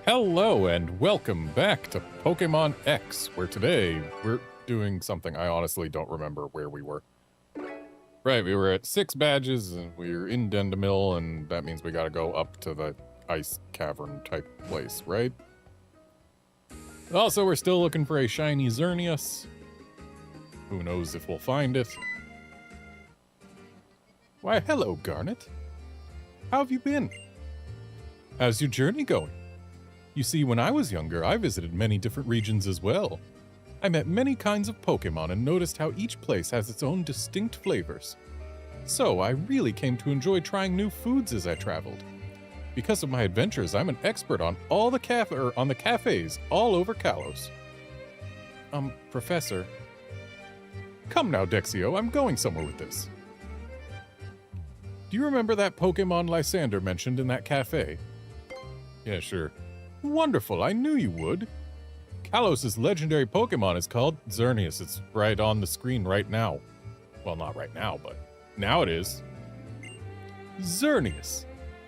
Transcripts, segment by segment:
Hello and welcome back to Pokémon X, where today we're doing something I honestly don't remember where we were. Right, we were at 6 badges and we were in Dendemil, and that means we gotta go up to the ice cavern type place, right? Also, we're still looking for a shiny Xerneas. Who knows if we'll find it. Why, hello, Garnet. How have you been? How's your journey going? You see, when I was younger, I visited many different regions as well. I met many kinds of Pokémon and noticed how each place has its own distinct flavors. So, I really came to enjoy trying new foods as I traveled. Because of my adventures, I'm an expert on all the cafes all over Kalos. Professor. Come now, Dexio, I'm going somewhere with this. Do you remember that Pokémon Lysander mentioned in that cafe? Yeah, sure. Wonderful, I knew you would. Kalos' legendary Pokemon is called Xerneas. It's right on the screen right now. Well, not right now, but now it is. Xerneas.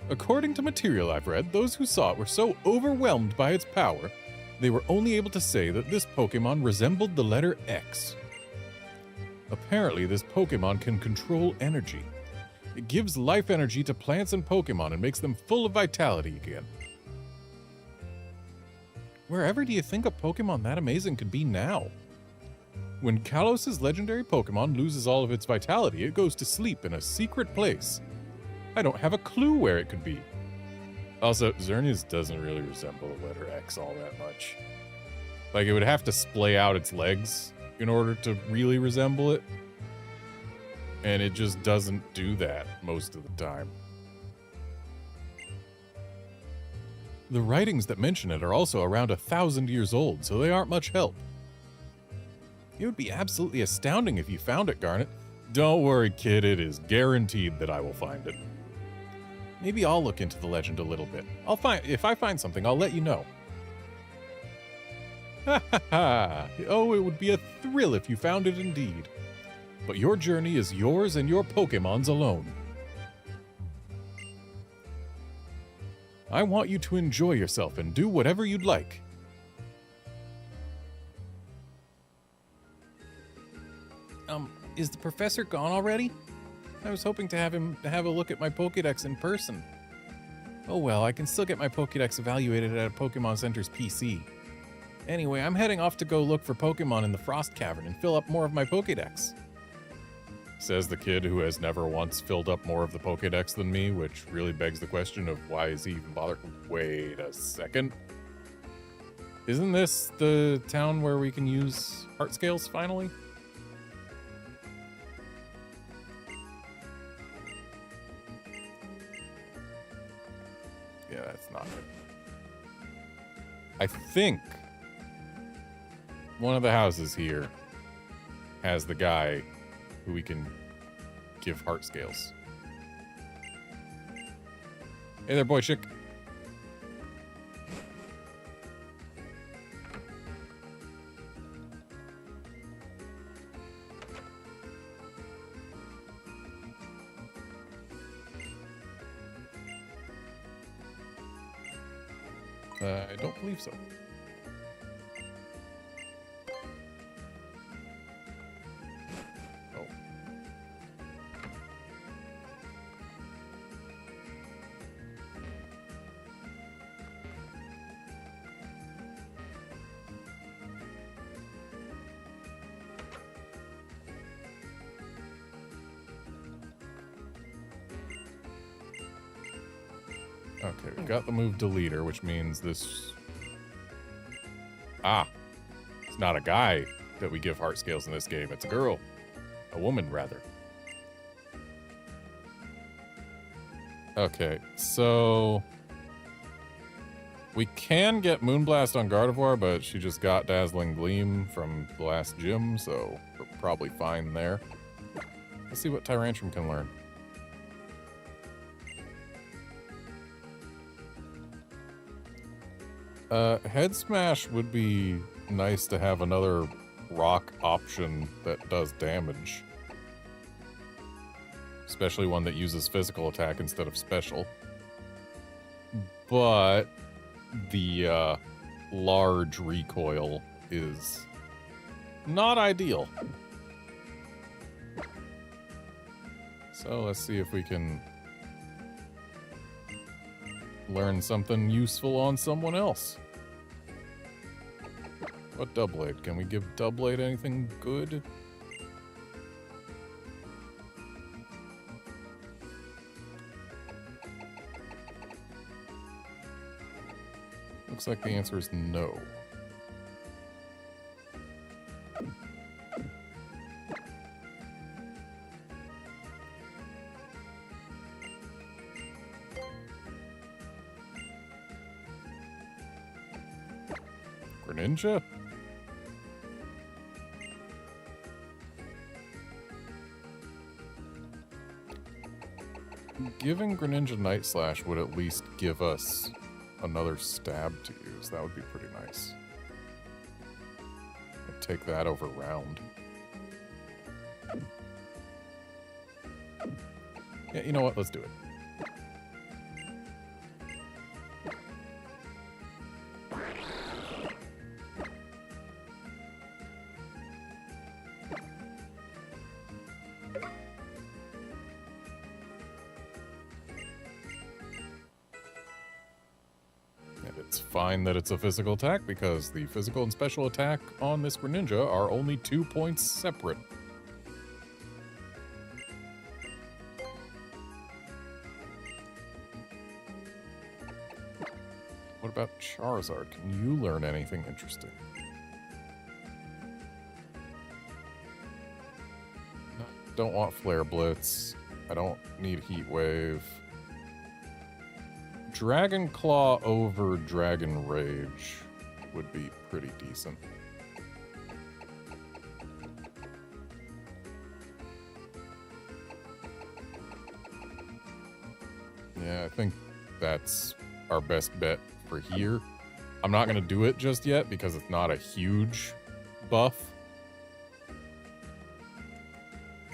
According to material I've read, those who saw it were so overwhelmed by its power, they were only able to say that this Pokemon resembled the letter X. Apparently, this Pokemon can control energy. It gives life energy to plants and Pokemon and makes them full of vitality again. Wherever do you think a Pokemon that amazing could be now? When Kalos' legendary Pokemon loses all of its vitality, it goes to sleep in a secret place. I don't have a clue where it could be. Also, Xerneas doesn't really resemble the letter X all that much. Like, it would have to splay out its legs in order to really resemble it. And it just doesn't do that most of the time. The writings that mention it are also around 1,000 years old, so they aren't much help. It would be absolutely astounding if you found it, Garnet. Don't worry, kid, it is guaranteed that I will find it. Maybe I'll look into the legend a little bit. If I find something, I'll let you know. Ha ha ha! Oh, it would be a thrill if you found it indeed. But your journey is yours and your Pokemon's alone. I want you to enjoy yourself and do whatever you'd like. Is the professor gone already? I was hoping to have him have a look at my Pokédex in person. Oh well, I can still get my Pokédex evaluated at a Pokémon Center's PC. Anyway, I'm heading off to go look for Pokémon in the Frost Cavern and fill up more of my Pokédex. Says the kid who has never once filled up more of the Pokédex than me, which really begs the question of why is he even bothered? Wait a second. Isn't this the town where we can use heart scales finally? Yeah, that's not it. I think one of the houses here has the guy who we can give heart scales. Hey there, boy chick. I don't believe so. Okay, we got the move deleter, which means this... Ah! It's not a guy that we give heart scales in this game, it's a girl. A woman, rather. Okay, so... we can get Moonblast on Gardevoir, but she just got Dazzling Gleam from the last gym, so we're probably fine there. Let's see what Tyrantrum can learn. Head Smash would be nice to have another rock option that does damage. Especially one that uses physical attack instead of special. But the large recoil is not ideal. So let's see if we can learn something useful on someone else. What Doublade? Can we give Doublade anything good? Looks like the answer is no. Greninja? Giving Greninja Night Slash would at least give us another stab to use. That would be pretty nice. I'd take that over Round. Yeah, you know what? Let's do it. It's fine that it's a physical attack because the physical and special attack on this Greninja are only 2 points separate. What about Charizard? Can you learn anything interesting? Don't want Flare Blitz. I don't need Heat Wave. Dragon Claw over Dragon Rage would be pretty decent. Yeah, I think that's our best bet for here. I'm not going to do it just yet because it's not a huge buff.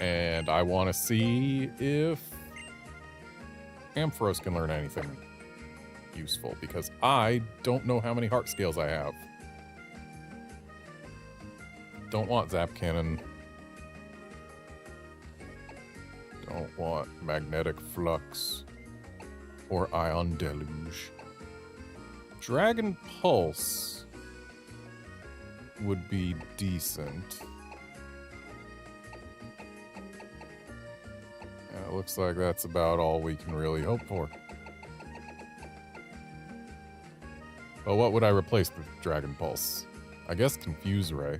And I want to see if Ampharos can learn anything useful, because I don't know how many heart scales I have. Don't want Zap Cannon. Don't want Magnetic Flux or Ion Deluge. Dragon Pulse would be decent. Yeah, it looks like that's about all we can really hope for. Well, what would I replace with Dragon Pulse? I guess Confuse Ray.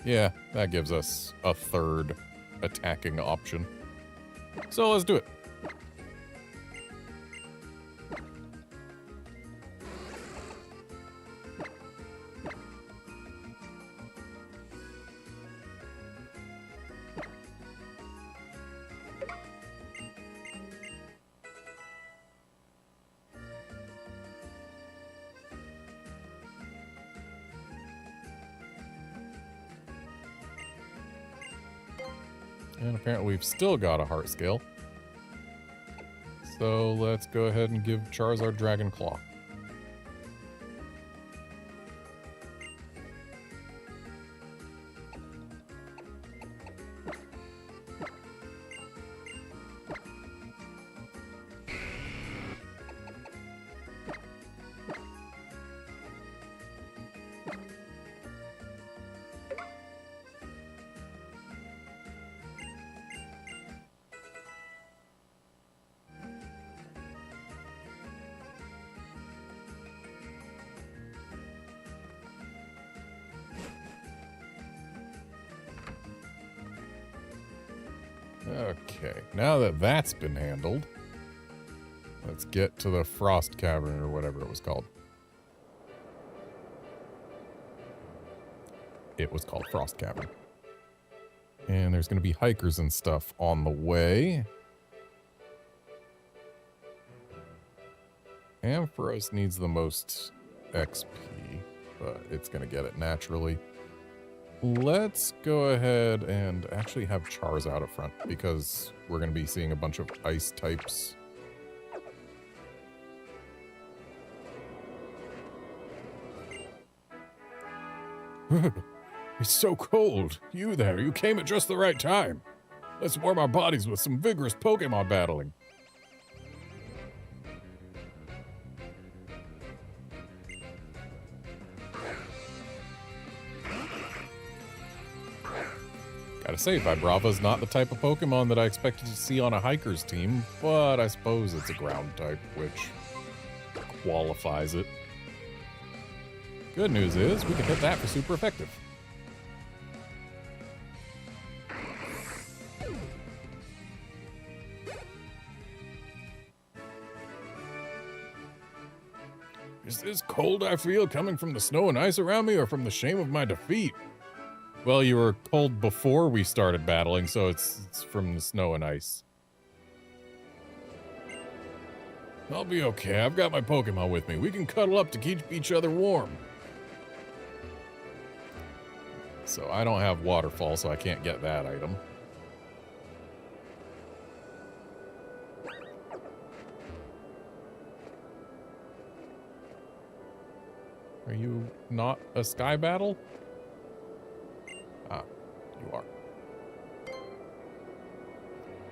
Yeah, that gives us a third attacking option. So let's do it. And apparently we've still got a heart scale. So let's go ahead and give Charizard Dragon Claw. Okay, now that that's been handled, let's get to the Frost Cavern or whatever it was called. It was called Frost Cavern. And there's going to be hikers and stuff on the way. Ampharos needs the most XP, but it's going to get it naturally. Let's go ahead and actually have Charizard up front, because we're going to be seeing a bunch of ice types. It's so cold. You there, you came at just the right time. Let's warm our bodies with some vigorous Pokemon battling. Gotta say, Vibrava's not the type of Pokemon that I expected to see on a hiker's team, but I suppose it's a ground type, which qualifies it. Good news is, we can hit that for super effective. Is this cold I feel coming from the snow and ice around me or from the shame of my defeat? Well, you were cold before we started battling, so it's from the snow and ice. I'll be okay. I've got my Pokemon with me. We can cuddle up to keep each other warm. So I don't have Waterfall, so I can't get that item. Are you not a Sky Battle? Ah, you are.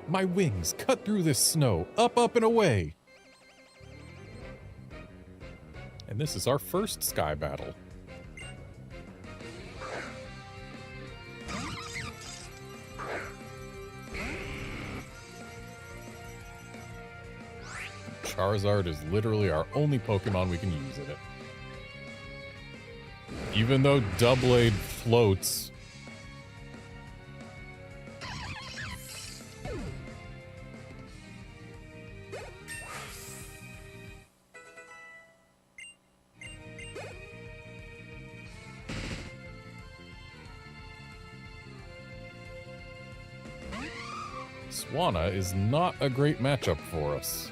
My wings cut through this snow, up, up, and away. And this is our first Sky Battle. Charizard is literally our only Pokemon we can use in it. Even though Doublade floats. Swanna is not a great matchup for us.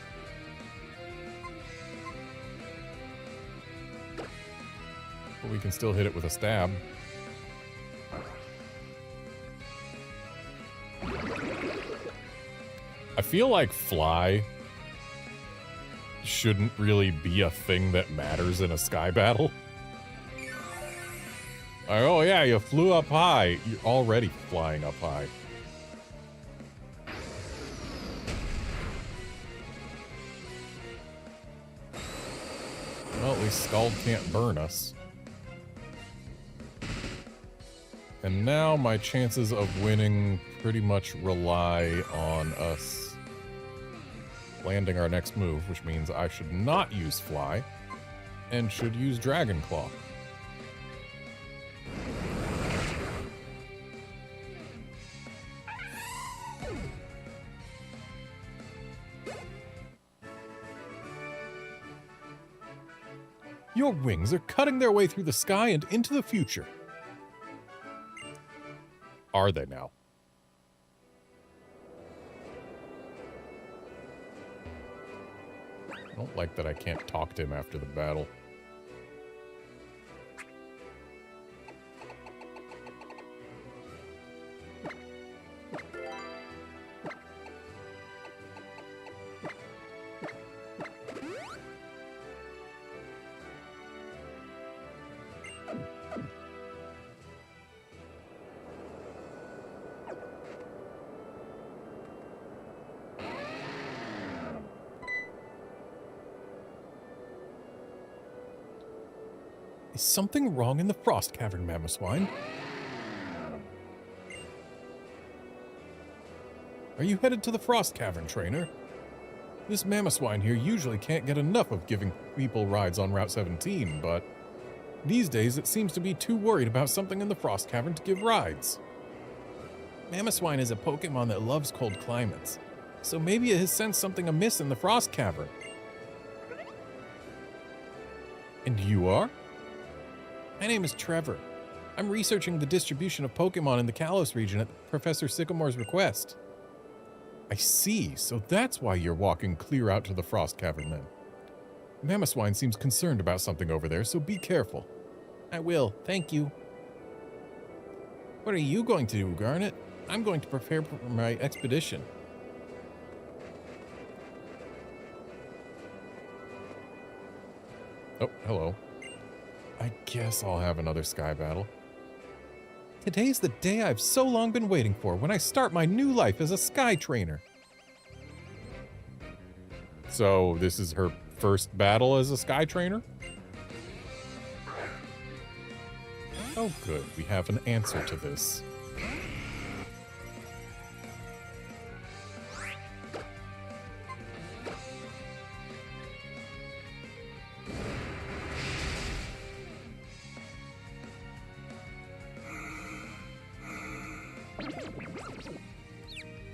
But we can still hit it with a stab. I feel like Fly shouldn't really be a thing that matters in a Sky Battle. Like, oh yeah, you flew up high. You're already flying up high. Well, at least Scald can't burn us. And now my chances of winning pretty much rely on us landing our next move, which means I should not use Fly and should use Dragon Claw. Your wings are cutting their way through the sky and into the future. Are they now? I don't like that I can't talk to him after the battle. Is something wrong in the Frost Cavern, Mamoswine? Are you headed to the Frost Cavern, trainer? This Mamoswine here usually can't get enough of giving people rides on Route 17, but these days it seems to be too worried about something in the Frost Cavern to give rides. Mamoswine is a Pokemon that loves cold climates, so maybe it has sensed something amiss in the Frost Cavern. And you are? My name is Trevor. I'm researching the distribution of Pokemon in the Kalos region at Professor Sycamore's request. I see, so that's why you're walking clear out to the Frost Cavern then. Mamoswine seems concerned about something over there, so be careful. I will, thank you. What are you going to do, Garnet? I'm going to prepare for my expedition. Oh, hello. I guess I'll have another Sky Battle. Today's the day I've so long been waiting for, when I start my new life as a Sky Trainer. So, this is her first battle as a Sky Trainer? Oh good, we have an answer to this.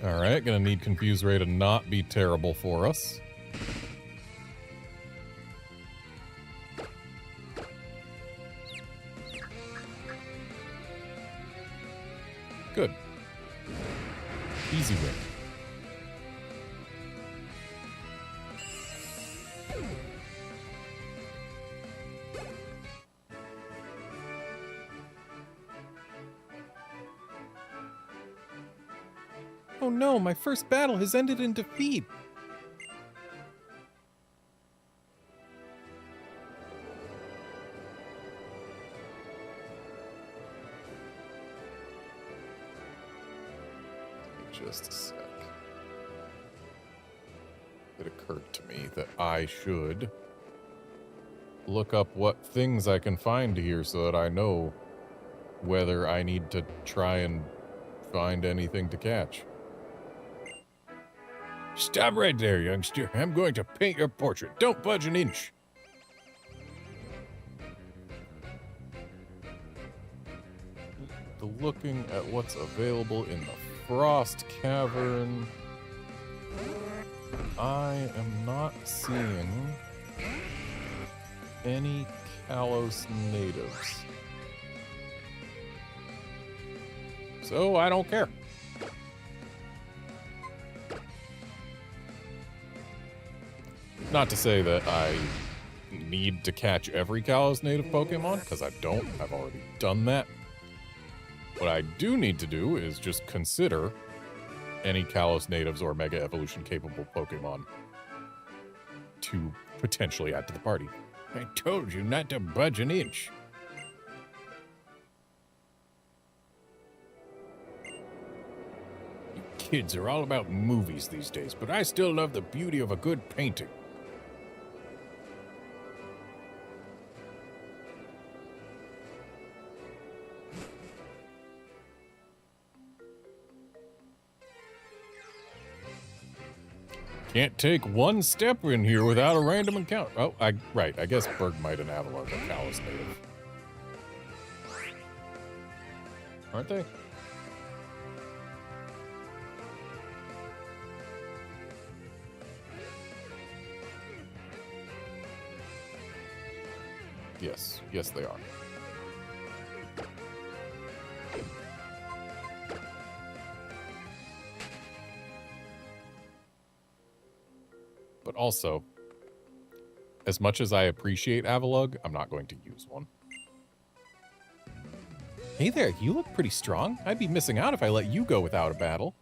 Alright, gonna need Confuse Ray to not be terrible for us. Good. Easy win. Oh no, my first battle has ended in defeat. Just a sec. It occurred to me that I should look up what things I can find here so that I know whether I need to try and find anything to catch. Stop right there, youngster. I'm going to paint your portrait. Don't budge an inch. Looking at what's available in the Frost Cavern, I am not seeing any Kalos natives. So I don't care. Not to say that I need to catch every Kalos native Pokemon, because I don't. I've already done that. What I do need to do is just consider any Kalos natives or Mega Evolution capable Pokemon to potentially add to the party. I told you not to budge an inch. You kids are all about movies these days, but I still love the beauty of a good painting. Can't take one step in here without a random encounter. Oh, right. I guess Bergmite and Avalon are Kalos native. Aren't they? Yes, they are. But also, as much as I appreciate Avalugg, I'm not going to use one. Hey there, you look pretty strong. I'd be missing out if I let you go without a battle.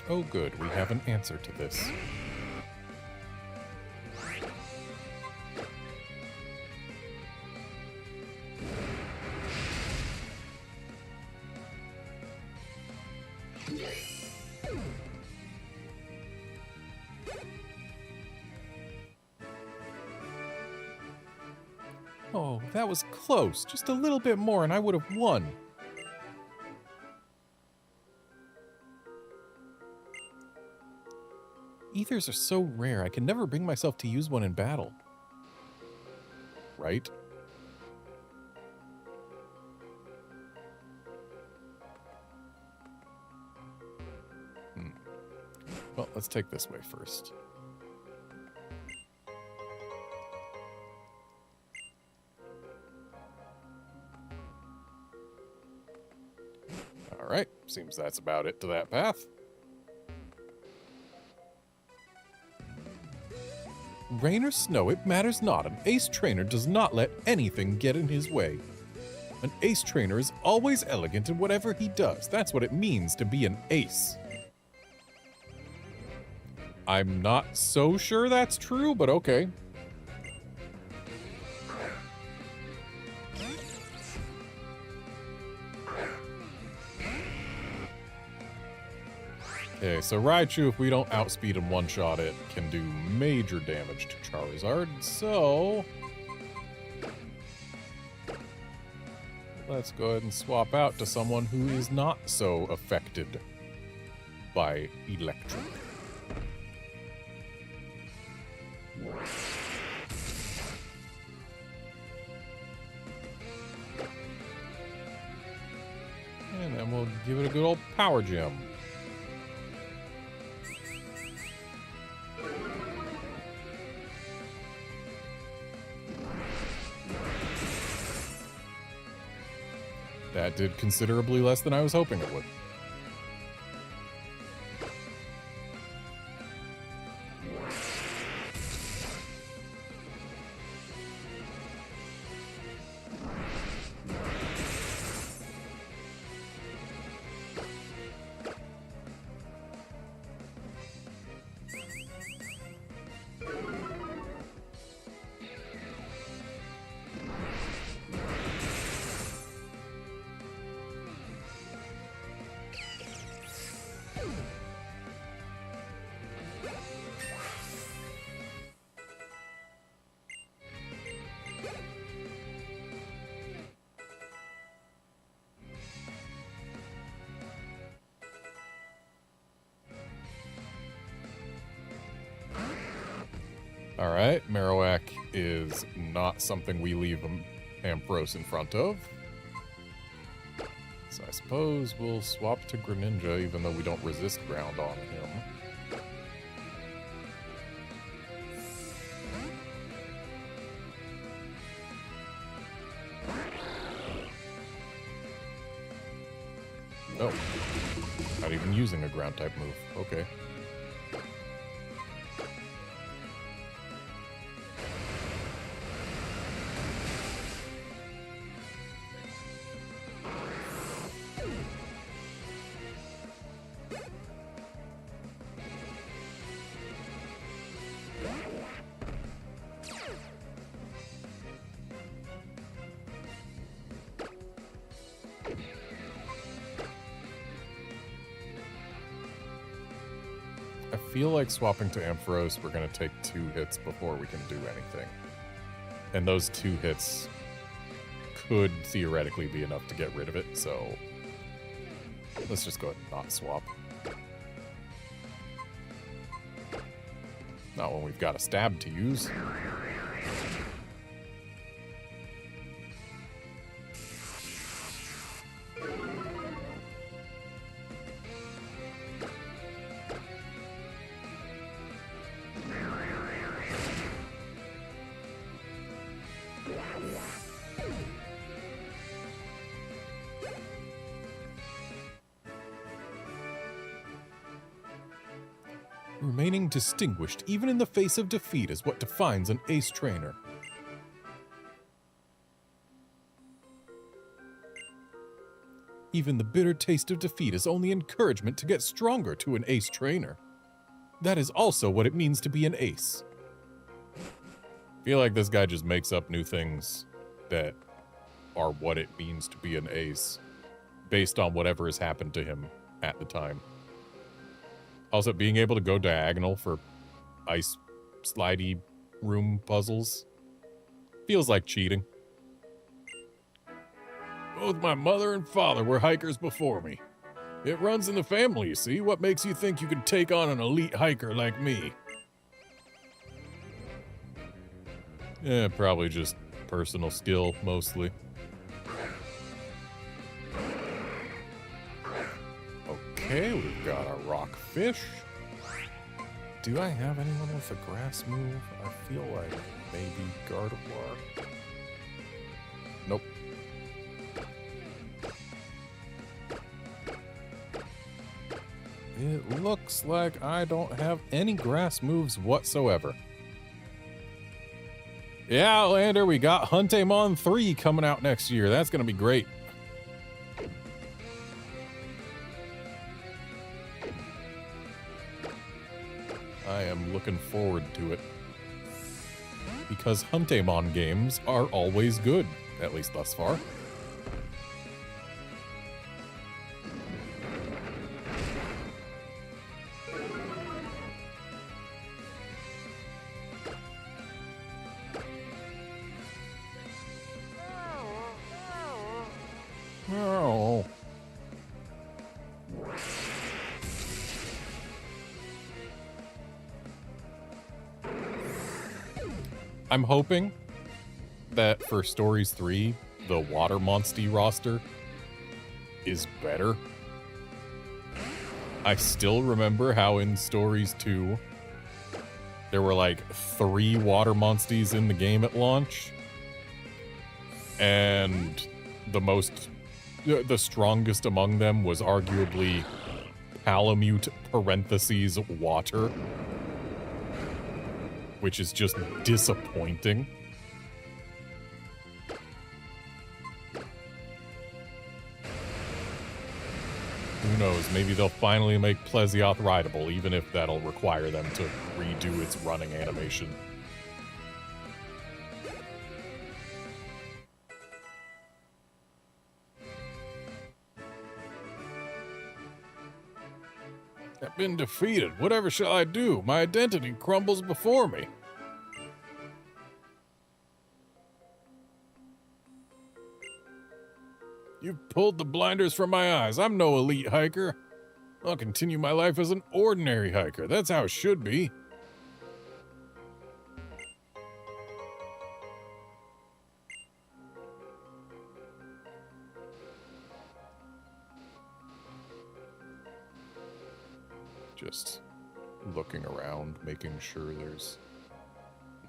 Oh good, we have an answer to this. Oh, that was close. Just a little bit more and I would have won. Ethers are so rare, I can never bring myself to use one in battle. Right? Well, let's take this way first. Alright, seems that's about it to that path. Rain or snow, it matters not. An ace trainer does not let anything get in his way. An ace trainer is always elegant in whatever he does. That's what it means to be an ace. I'm not so sure that's true, but okay. Okay, so Raichu, if we don't outspeed and one-shot it, can do major damage to Charizard, so... let's go ahead and swap out to someone who is not so affected by electric. And then we'll give it a good old power gem. That did considerably less than I was hoping it would. Alright, Marowak is not something we leave Ampharos in front of. So I suppose we'll swap to Greninja, even though we don't resist ground on him. Oh, not even using a ground type move. Okay. I feel like swapping to Ampharos, we're going to take 2 hits before we can do anything. And those 2 hits could theoretically be enough to get rid of it, so let's just go ahead and not swap. Not when we've got a stab to use. Remaining distinguished even in the face of defeat is what defines an ace trainer. Even the bitter taste of defeat is only encouragement to get stronger to an ace trainer. That is also what it means to be an ace. I feel like this guy just makes up new things that are what it means to be an ace based on whatever has happened to him at the time. Also, being able to go diagonal for ice slidey room puzzles feels like cheating. Both my mother and father were hikers before me. It runs in the family, you see. What makes you think you can take on an elite hiker like me? Yeah, probably just personal skill, mostly. Okay, we've got a rockfish. Do I have anyone with a grass move? I feel like maybe Gardevoir. Nope. It looks like I don't have any grass moves whatsoever. Yeah, Outlander, we got Huntemon 3 coming out next year. That's going to be great. I am looking forward to it. Because Huntemon games are always good, at least thus far. Oh. I'm hoping that for Stories 3, the Water Monstie roster is better. I still remember how in Stories 2, there were like 3 Water Monsties in the game at launch. And the strongest among them was arguably Palamute parentheses water. Which is just disappointing. Who knows, maybe they'll finally make Plesioth rideable, even if that'll require them to redo its running animation. I've been defeated. Whatever shall I do? My identity crumbles before me. You've pulled the blinders from my eyes. I'm no elite hiker. I'll continue my life as an ordinary hiker. That's how it should be. Just looking around, making sure there's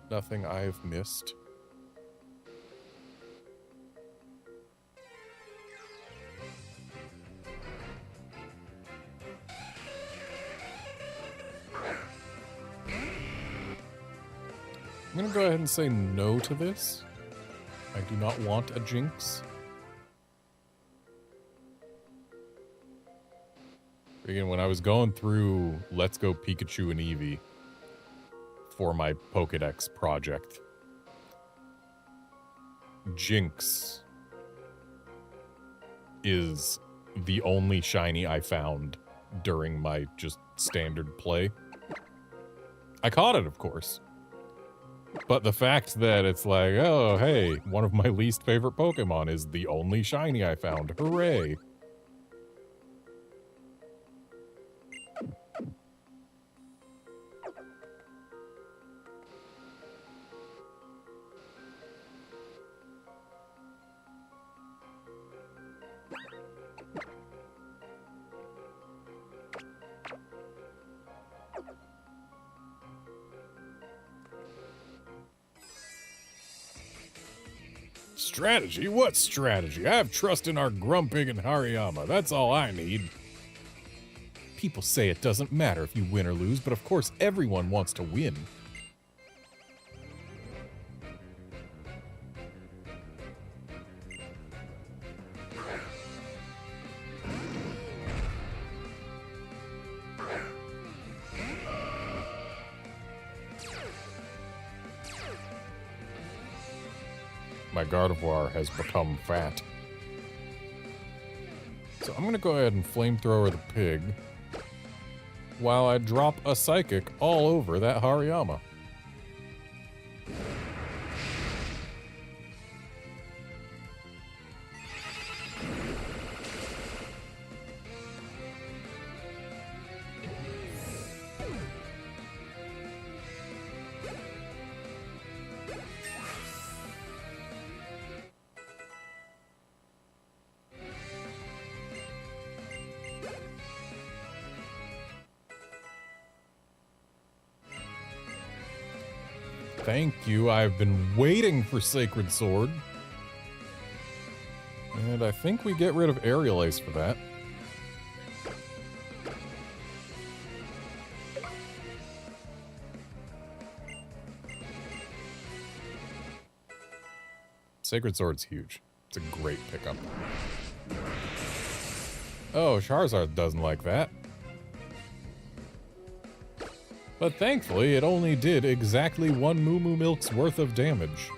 nothing I've missed. I'm gonna go ahead and say no to this. I do not want a Jinx. Again, when I was going through Let's Go Pikachu and Eevee for my Pokédex project, Jinx is the only shiny I found during my just standard play. I caught it, of course. But the fact that it's like, oh, hey, one of my least favorite Pokemon is the only shiny I found. Hooray! Strategy? What strategy? I have trust in our Grumpig and Hariyama. That's all I need. People say it doesn't matter if you win or lose, but of course everyone wants to win. My Gardevoir has become fat. So I'm gonna go ahead and flamethrower the pig while I drop a psychic all over that Hariyama. Thank you. I've been waiting for Sacred Sword. And I think we get rid of Aerial Ace for that. Sacred Sword's huge. It's a great pickup. Oh, Charizard doesn't like that. But thankfully, it only did exactly 1 Moo Moo Milk's worth of damage.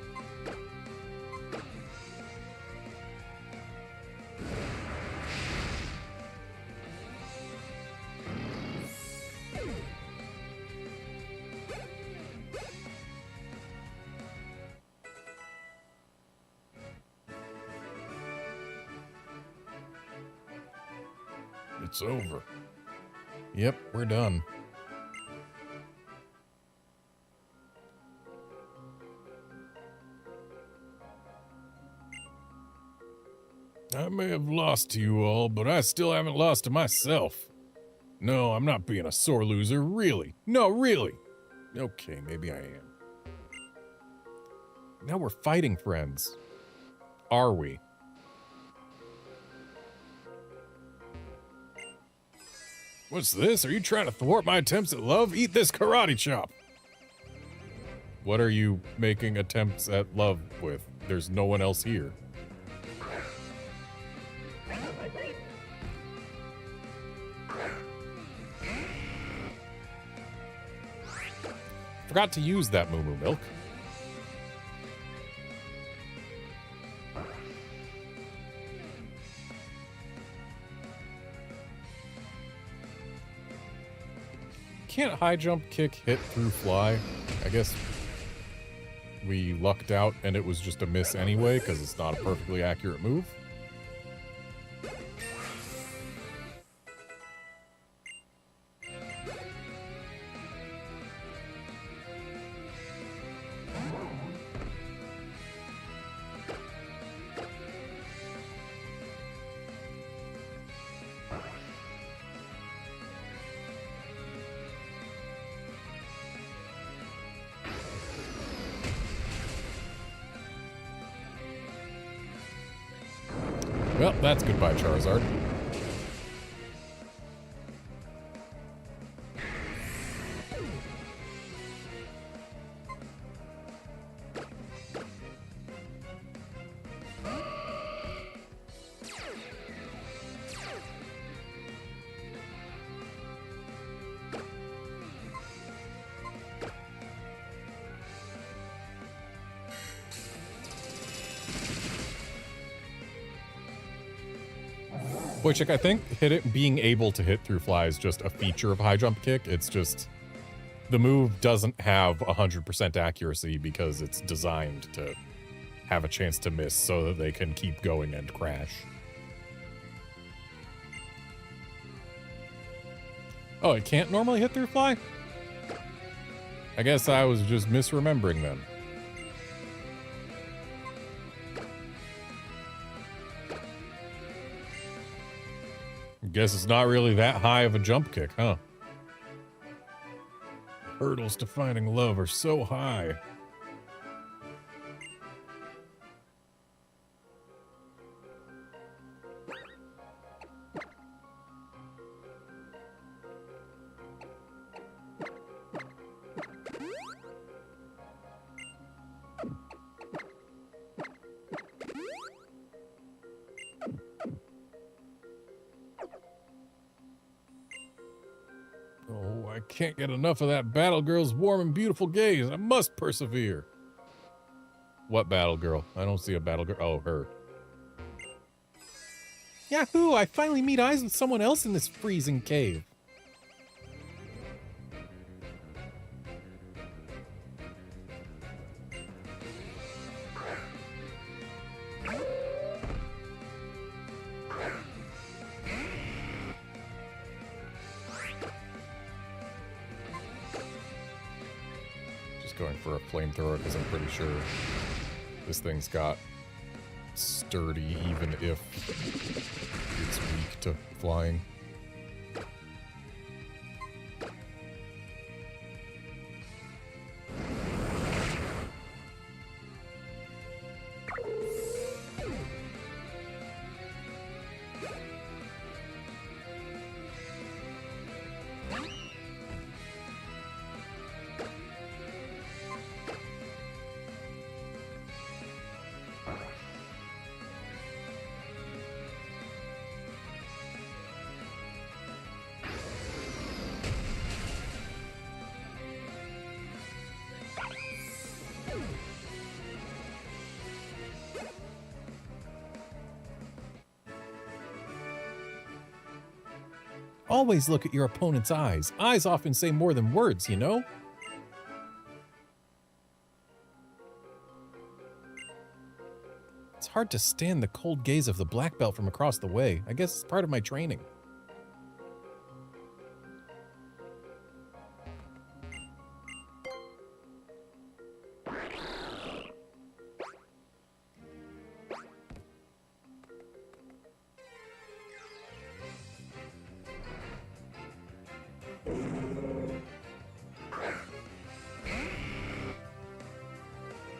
It's over. Yep, we're done. I may have lost to you all, but I still haven't lost to myself. No, I'm not being a sore loser, really. No, really. Okay, maybe I am. Now we're fighting friends. Are we? What's this? Are you trying to thwart my attempts at love? Eat this karate chop! What are you making attempts at love with? There's no one else here. Forgot to use that Moo Moo Milk. Can't high jump kick hit through fly? I guess we lucked out and it was just a miss anyway because it's not a perfectly accurate move. Well, that's goodbye, Charizard. Which, I think, being able to hit through fly is just a feature of high jump kick. It's just the move doesn't have 100% accuracy because it's designed to have a chance to miss so that they can keep going and crash. Oh, it can't normally hit through fly? I guess I was just misremembering then. Guess it's not really that high of a jump kick, huh? Hurdles to finding love are so high. Oh, I can't get enough of that battle girl's warm and beautiful gaze. I must persevere. What battle girl? I don't see a battle girl. Oh, her. Yahoo! I finally meet eyes with someone else in this freezing cave. Going for a flamethrower because I'm pretty sure this thing's got sturdy even if it's weak to flying. Always look at your opponent's eyes. Eyes often say more than words, you know? It's hard to stand the cold gaze of the black belt from across the way. I guess it's part of my training.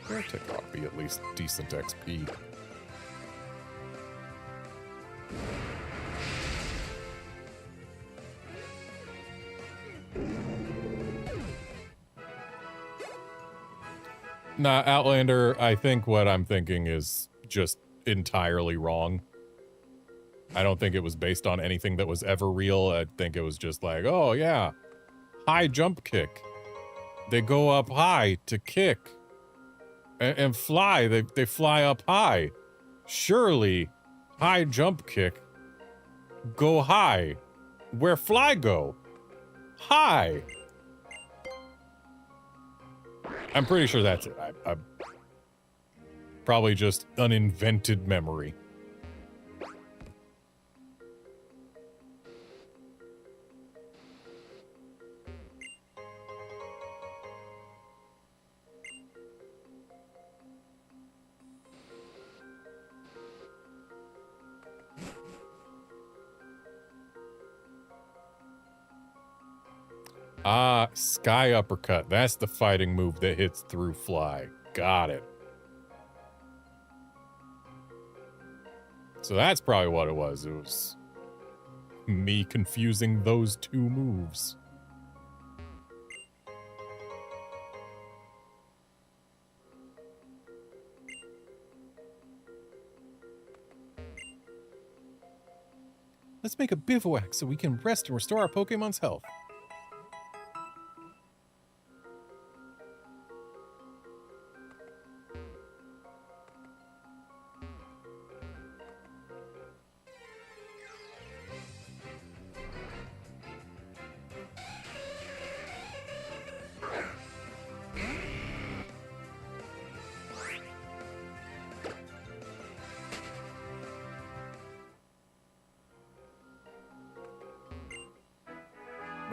Caretaker ought to be at least decent XP. Nah, Outlander, I think what I'm thinking is just entirely wrong. I don't think it was based on anything that was ever real. I think it was just like, oh yeah, high jump kick. They go up high to kick. And fly, they fly up high. Surely, high jump kick. Go high. Where fly go? High. I'm pretty sure that's it. I probably just an invented memory. Ah, Sky Uppercut. That's the fighting move that hits through fly. Got it. So that's probably what it was. It was me confusing those two moves. Let's make a bivouac so we can rest and restore our Pokemon's health.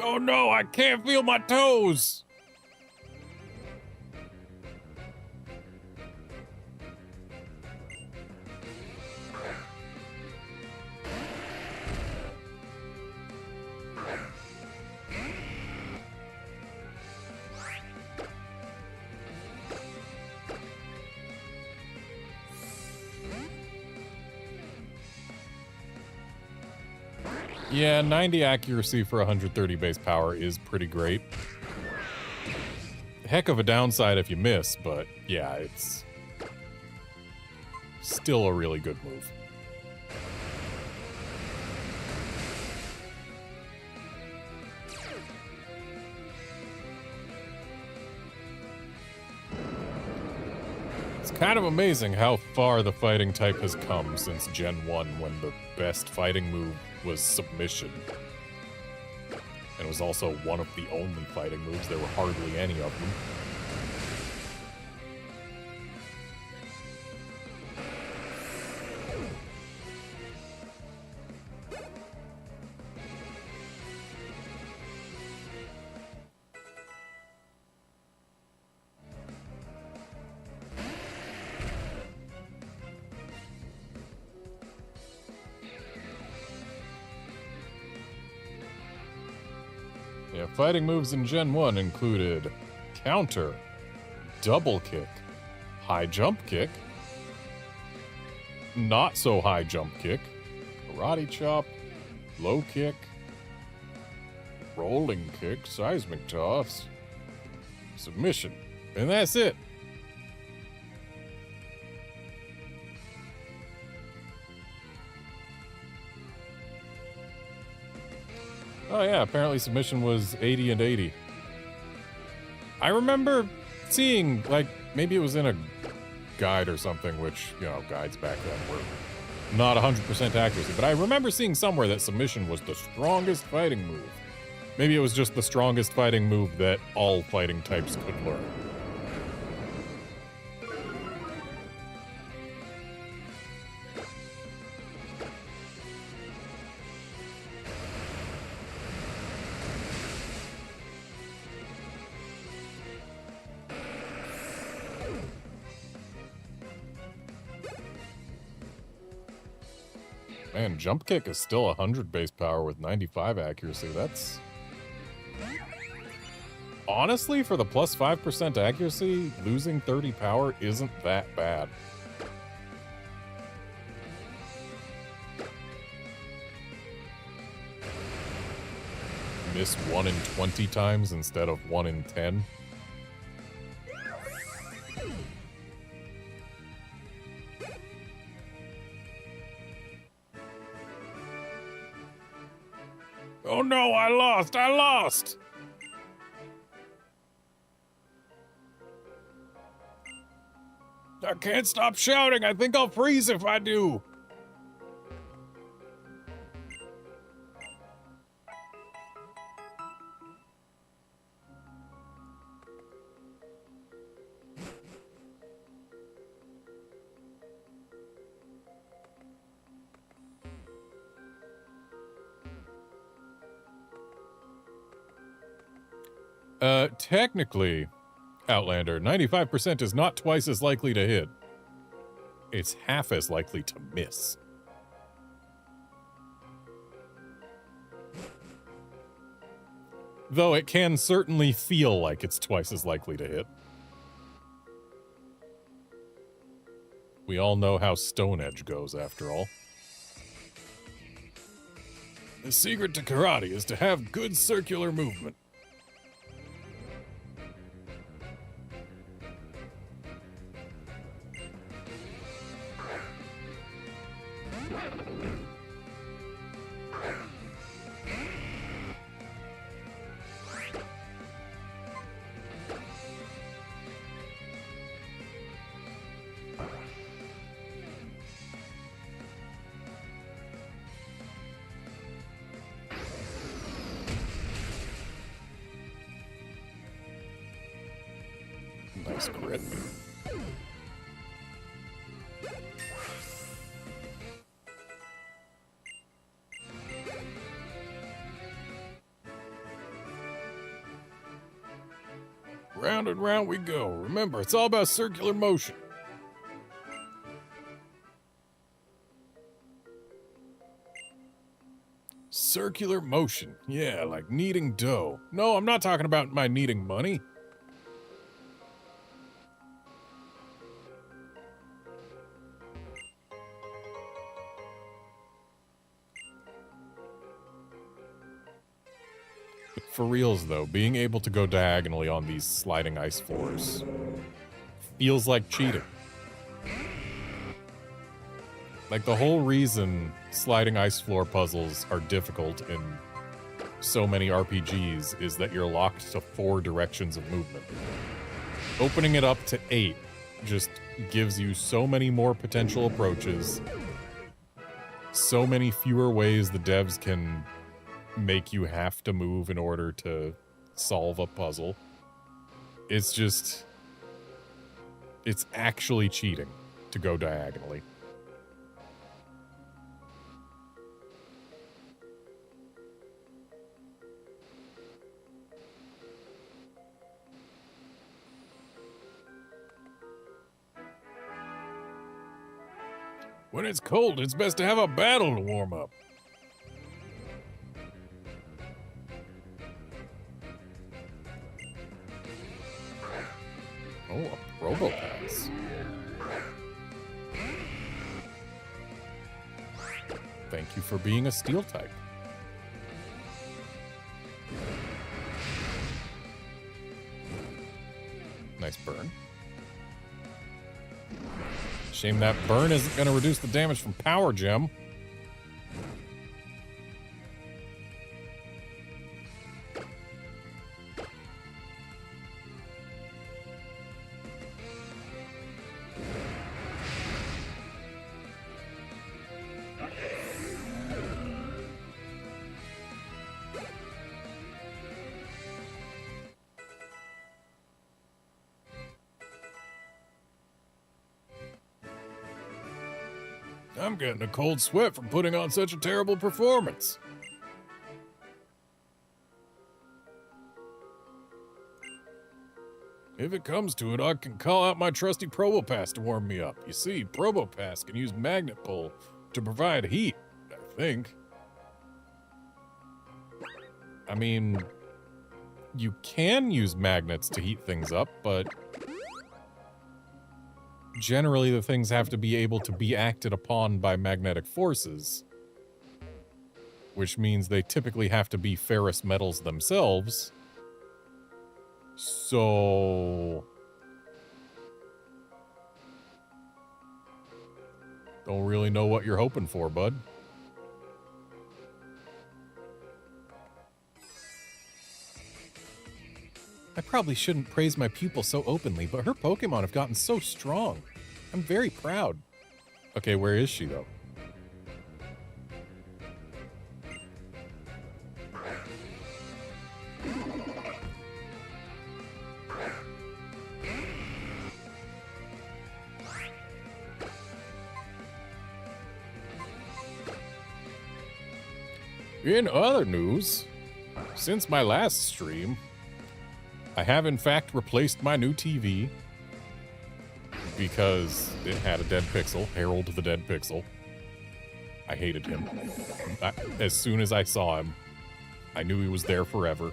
Oh no, I can't feel my toes! Yeah, 90 accuracy for 130 base power is pretty great. Heck of a downside if you miss, but yeah, it's still a really good move. It's kind of amazing how far the fighting type has come since Gen 1, when the best fighting move was submission. And it was also one of the only fighting moves. There were hardly any of them. Yeah, fighting moves in Gen 1 included counter, double kick, high jump kick, not so high jump kick, karate chop, low kick, rolling kick, seismic toss, submission, and that's it. Oh yeah, apparently submission was 80 and 80. I remember seeing, like, maybe it was in a guide or something, which, you know, guides back then were not 100% accuracy, but I remember seeing somewhere that submission was the strongest fighting move. Maybe it was just the strongest fighting move that all fighting types could learn. Man, jump kick is still 100 base power with 95 accuracy. That's... Honestly, for the plus 5% accuracy, losing 30 power isn't that bad. Miss 1 in 20 times instead of 1 in 10. Oh no, I lost! I lost! I can't stop shouting. I think I'll freeze if I do. Technically, Outlander, 95% is not twice as likely to hit. It's half as likely to miss. Though it can certainly feel like it's twice as likely to hit. We all know how Stone Edge goes, after all. The secret to karate is to have good circular movement. Nice crit. Round and round we go. Remember, it's all about circular motion. Circular motion. Yeah, like kneading dough. No, I'm not talking about my kneading money. For reals, though, being able to go diagonally on these sliding ice floors feels like cheating. Like, the whole reason sliding ice floor puzzles are difficult in so many RPGs is that you're locked to 4 directions of movement. Opening it up to 8 just gives you so many more potential approaches, so many fewer ways the devs can make you have to move in order to solve a puzzle. It's just... it's actually cheating to go diagonally. When it's cold, it's best to have a battle to warm up. Oh, a Robopass. Thank you for being a steel type. Nice burn. Shame that burn isn't going to reduce the damage from Power Gem. I'm getting a cold sweat from putting on such a terrible performance. If it comes to it, I can call out my trusty Probopass to warm me up. You see, Probopass can use magnet pull to provide heat, I think. I mean, you can use magnets to heat things up, but generally the things have to be able to be acted upon by magnetic forces, which means they typically have to be ferrous metals themselves. So don't really know what you're hoping for, bud. I probably shouldn't praise my pupil so openly, but her Pokemon have gotten so strong. I'm very proud. Okay, where is she, though? In other news, since my last stream, I have in fact replaced my new TV because it had a dead pixel, Harold the Dead Pixel. I hated him. As soon as I saw him, I knew he was there forever.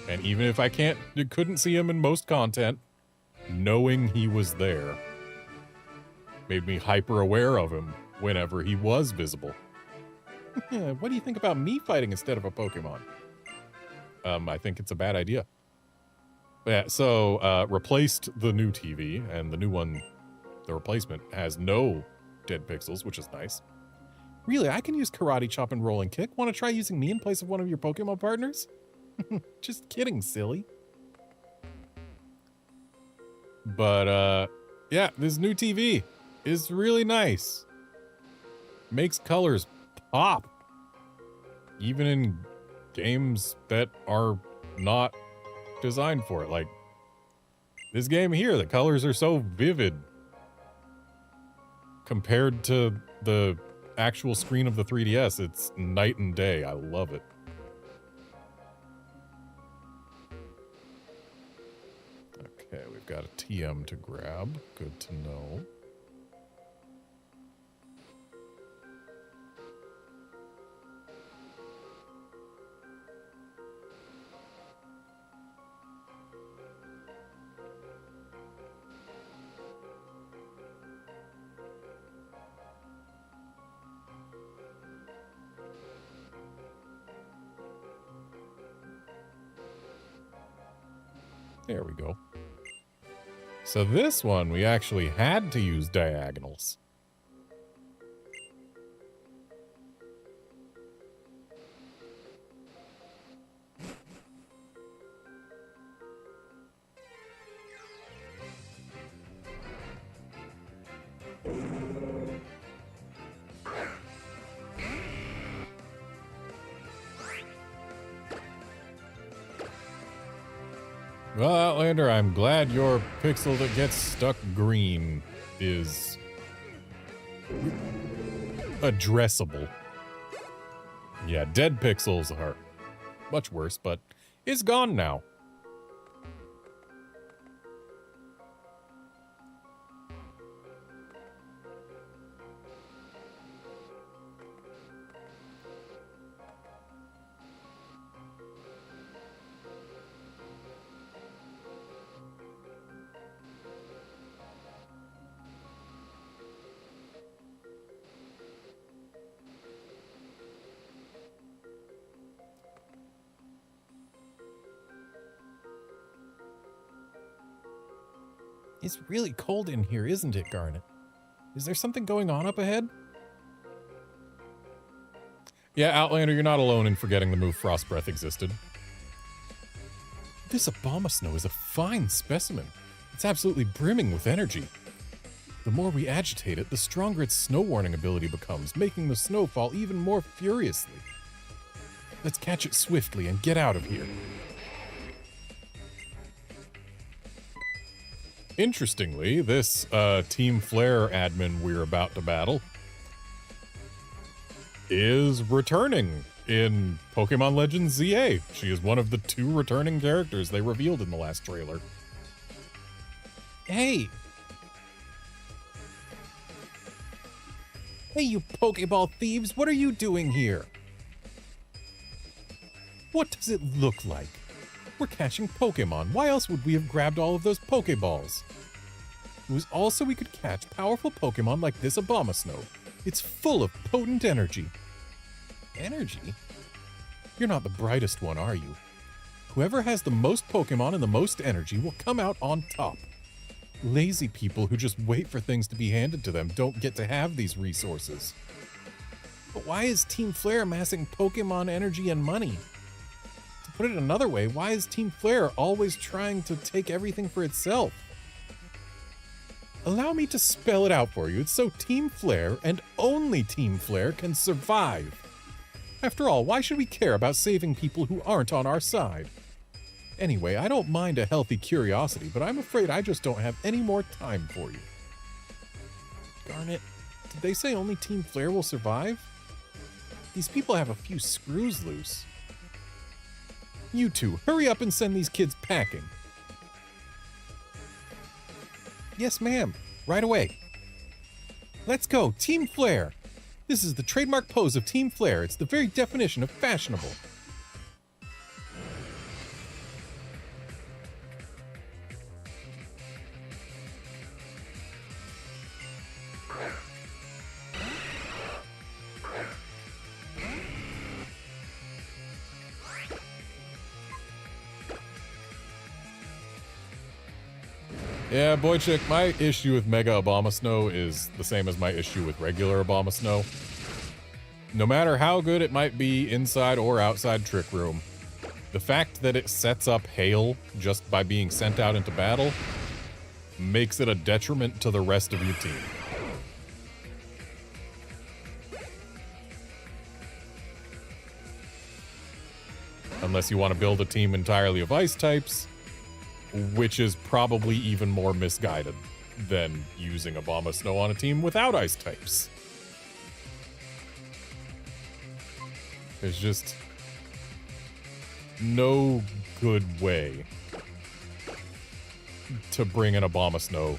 And even if I couldn't see him in most content, knowing he was there made me hyper aware of him whenever he was visible. What do you think about me fighting instead of a Pokemon? I think it's a bad idea. Yeah, so replaced the new TV, and the new one, the replacement, has no dead pixels, which is nice. Really, I can use Karate Chop and Rolling Kick. Want to try using me in place of one of your Pokemon partners? Just kidding, silly. But, yeah, this new TV is really nice. Makes colors pop. Even in games that are not designed for it. Like, this game here, the colors are so vivid compared to the actual screen of the 3DS. It's night and day. I love it. Okay, we've got a TM to grab. Good to know. There we go. So this one, we actually had to use diagonals. Well, Outlander, I'm glad your pixel that gets stuck green is addressable. Yeah, dead pixels are much worse, but it's gone now. It's really cold in here, isn't it, Garnet? Is there something going on up ahead? Yeah, Outlander, you're not alone in forgetting the move Frost Breath existed. This Abomasnow is a fine specimen. It's absolutely brimming with energy. The more we agitate it, the stronger its snow warning ability becomes, making the snow fall even more furiously. Let's catch it swiftly and get out of here. Interestingly, this Team Flare admin we're about to battle is returning in Pokemon Legends ZA. She is one of the 2 returning characters they revealed in the last trailer. Hey! Hey, you Pokeball thieves, what are you doing here? What does it look like? We're catching Pokemon. Why else would we have grabbed all of those Pokeballs? It was all so we could catch powerful Pokemon like this Abomasnow. It's full of potent energy. Energy? You're not the brightest one, are you? Whoever has the most Pokemon and the most energy will come out on top. Lazy people who just wait for things to be handed to them don't get to have these resources. But why is Team Flare amassing Pokemon energy and money? To put it another way, why is Team Flare always trying to take everything for itself? Allow me to spell it out for you. It's so Team Flare and only Team Flare can survive. After all, why should we care about saving people who aren't on our side? Anyway, I don't mind a healthy curiosity, but I'm afraid I just don't have any more time for you. Darn it. Did they say only Team Flare will survive? These people have a few screws loose. You two, hurry up and send these kids packing. Yes, ma'am. Right away. Let's go, Team Flare. This is the trademark pose of Team Flare. It's the very definition of fashionable. Yeah, Boychick, my issue with Mega Abomasnow is the same as my issue with regular Abomasnow. No matter how good it might be inside or outside Trick Room, the fact that it sets up Hail just by being sent out into battle makes it a detriment to the rest of your team. Unless you want to build a team entirely of ice types, which is probably even more misguided than using Abomasnow on a team without ice types. There's just no good way to bring an Abomasnow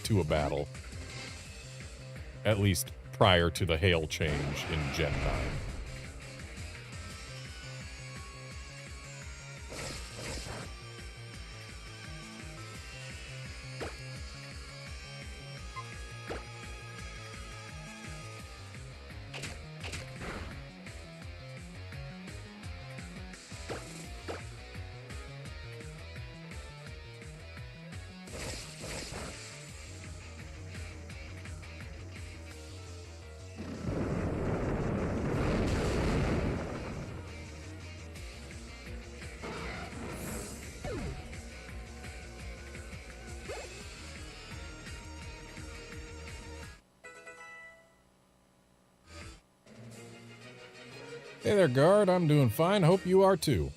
to a battle. At least prior to the Hail change in Gen 9. Hey there, guard. I'm doing fine. Hope you are too.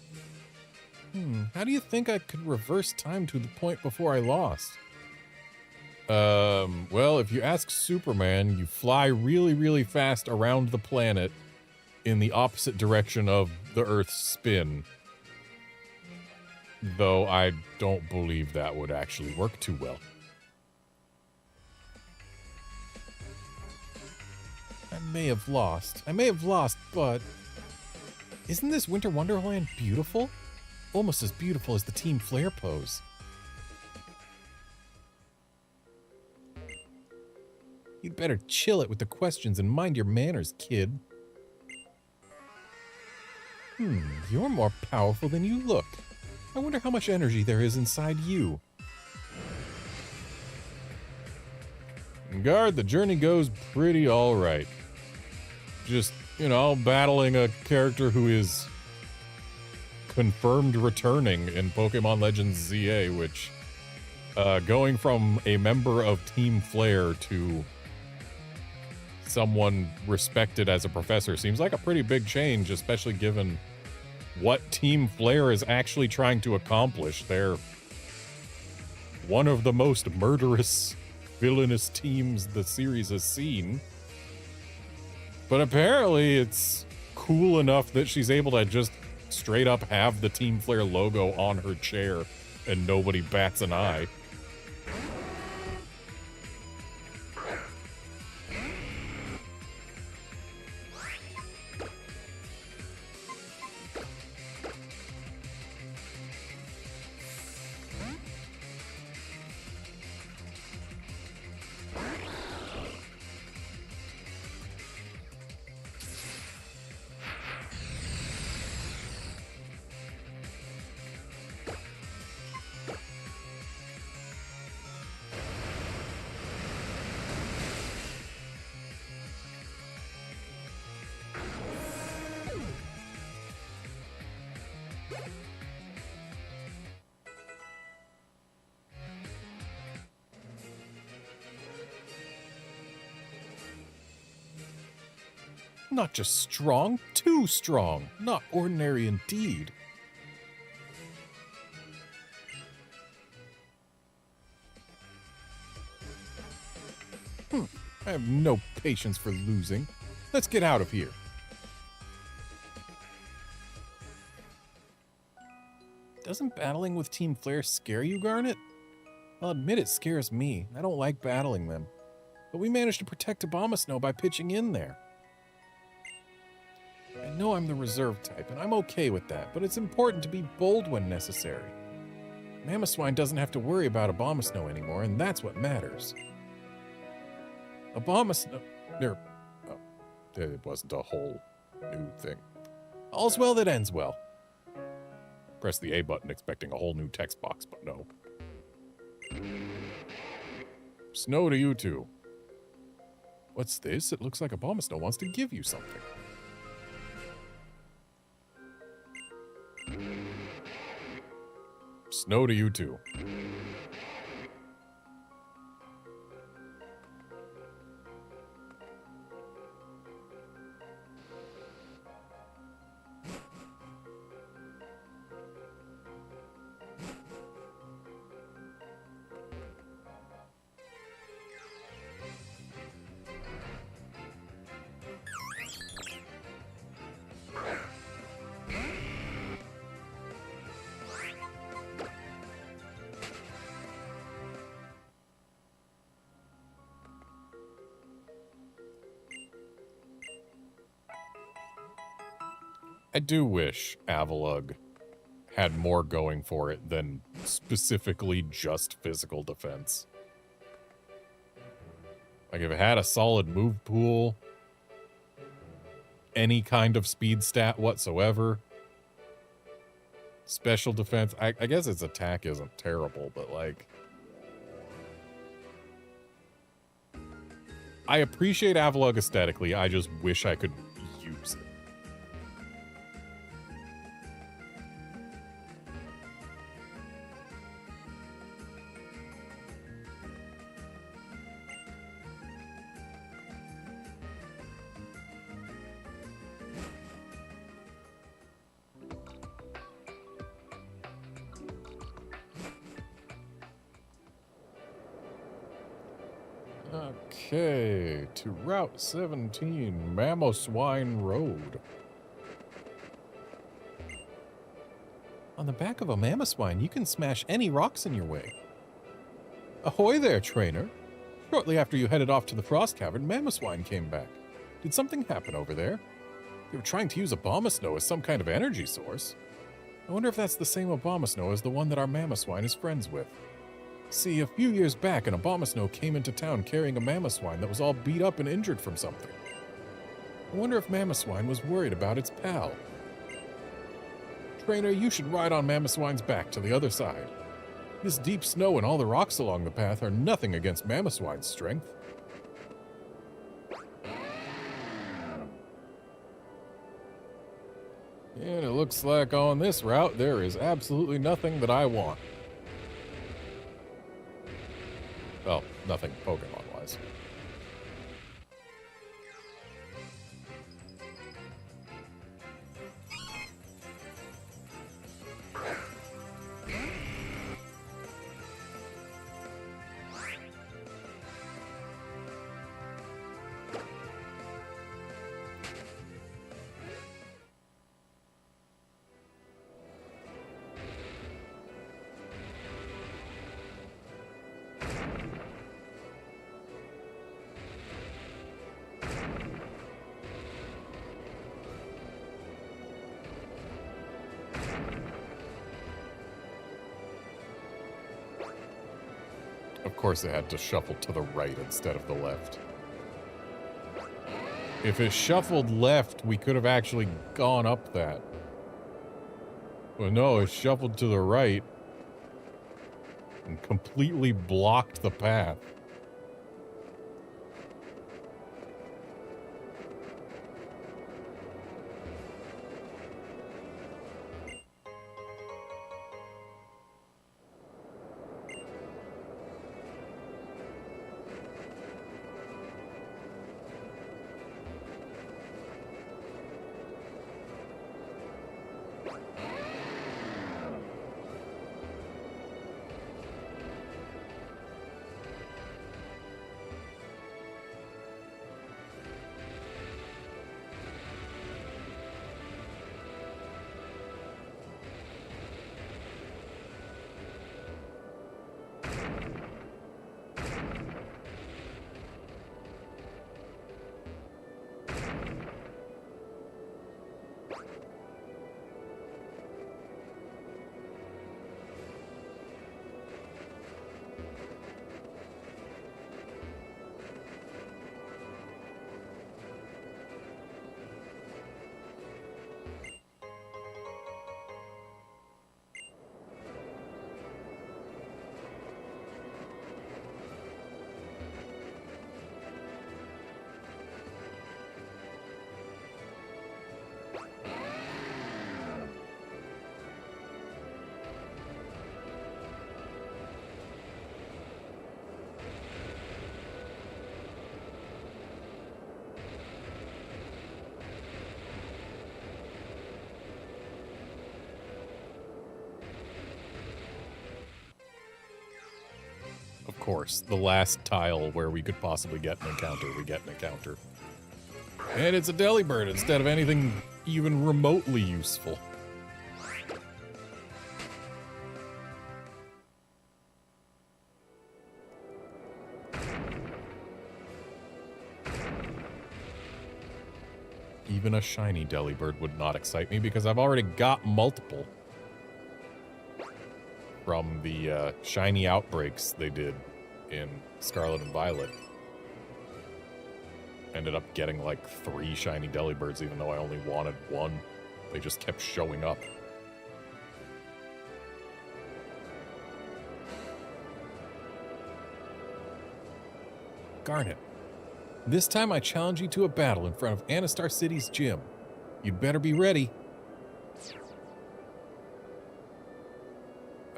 How do you think I could reverse time to the point before I lost? Well, if you ask Superman, you fly really, really fast around the planet in the opposite direction of the Earth's spin. Though I don't believe that would actually work too well. I may have lost, but isn't this Winter Wonderland beautiful? Almost as beautiful as the Team Flare pose. You'd better chill it with the questions and mind your manners, kid. You're more powerful than you look. I wonder how much energy there is inside you. Guard, the journey goes pretty alright. Just, you know, battling a character who is confirmed returning in Pokemon Legends ZA, which, going from a member of Team Flare to someone respected as a professor seems like a pretty big change, especially given what Team Flare is actually trying to accomplish. They're one of the most murderous, villainous teams the series has seen. But apparently it's cool enough that she's able to just straight up have the Team Flare logo on her chair and nobody bats an eye. Not just strong, too strong. Not ordinary indeed. I have no patience for losing. Let's get out of here. Doesn't battling with Team Flare scare you, Garnet? I'll admit it scares me. I don't like battling them. But we managed to protect Abomasnow by pitching in there. I know I'm the reserve type, and I'm okay with that, but it's important to be bold when necessary. Mamoswine doesn't have to worry about Abomasnow anymore, and that's what matters. Abomasnow... it wasn't a whole new thing. All's well that ends well. Press the A button expecting a whole new text box, but no. Snow to you two. What's this? It looks like Abomasnow wants to give you something. Snow to you too. I do wish Avalugg had more going for it than specifically just physical defense. Like, if it had a solid move pool, any kind of speed stat whatsoever, special defense, I guess its attack isn't terrible, but like... I appreciate Avalugg aesthetically, I just wish I could use it. Okay, to Route 17, Mamoswine Road. On the back of a Mamoswine, you can smash any rocks in your way. Ahoy there, trainer. Shortly after you headed off to the Frost Cavern, Mamoswine came back. Did something happen over there? They were trying to use Abomasnow as some kind of energy source. I wonder if that's the same Abomasnow as the one that our Mamoswine is friends with. See, a few years back, an Abomasnow came into town carrying a Mamoswine that was all beat up and injured from something. I wonder if Mamoswine was worried about its pal. Trainer, you should ride on Mamoswine's back to the other side. This deep snow and all the rocks along the path are nothing against Mamoswine's strength. And it looks like on this route there is absolutely nothing that I want. Well, nothing Pokemon-wise. course it had to shuffle to the right instead of the left. If it shuffled left, we could have actually gone up that. But no, it shuffled to the right and completely blocked the path. Of course, the last tile where we could possibly get an encounter, we get an encounter. And it's a Delibird instead of anything even remotely useful. Even a shiny Delibird would not excite me because I've already got multiple. From the shiny outbreaks they did in Scarlet and Violet. Ended up getting like 3 shiny Delibirds even though I only wanted 1. They just kept showing up. Garnet, this time I challenge you to a battle in front of Anastar City's gym. You'd better be ready.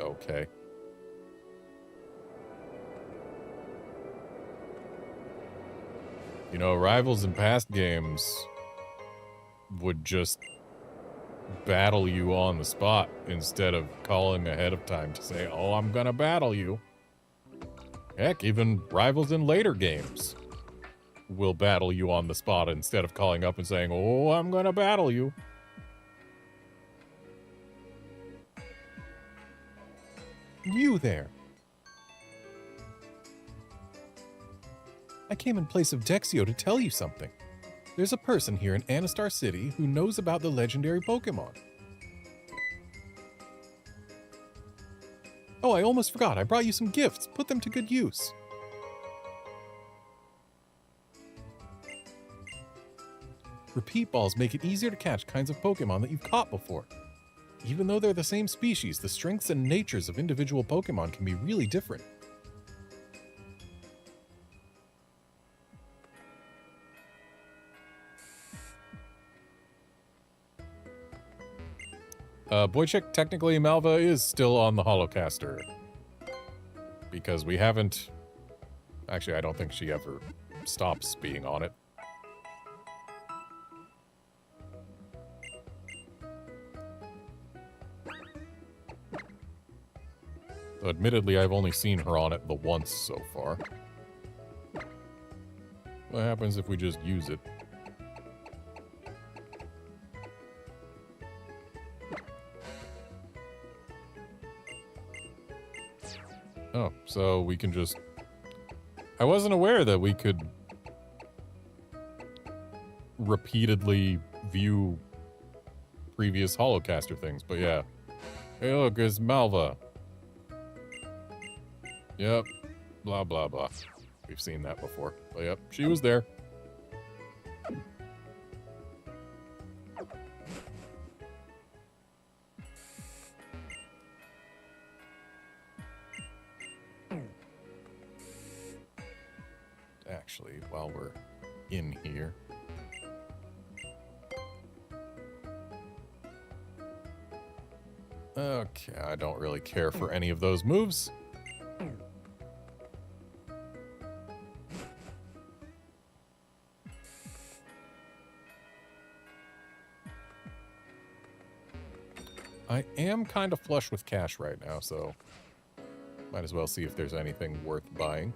Okay. You know, rivals in past games would just battle you on the spot instead of calling ahead of time to say, oh, I'm gonna battle you. Heck, even rivals in later games will battle you on the spot instead of calling up and saying, oh, I'm gonna battle you. You there. I came in place of Dexio to tell you something. There's a person here in Anastar City who knows about the legendary Pokémon. Oh, I almost forgot. I brought you some gifts. Put them to good use. Repeat balls make it easier to catch kinds of Pokémon that you've caught before. Even though they're the same species, the strengths and natures of individual Pokémon can be really different. Boychik, technically Malva is still on the Holocaster. Because we haven't... Actually, I don't think she ever stops being on it. Though admittedly, I've only seen her on it the once so far. What happens if we just use it? Oh, so we can just... I wasn't aware that we could repeatedly view previous Holocaster things, but yeah. Hey look, it's Malva. Yep. Blah, blah, blah. We've seen that before. But yep, she was there. Actually, while we're in here, okay, I don't really care for any of those moves. I am kind of flush with cash right now, so might as well see if there's anything worth buying.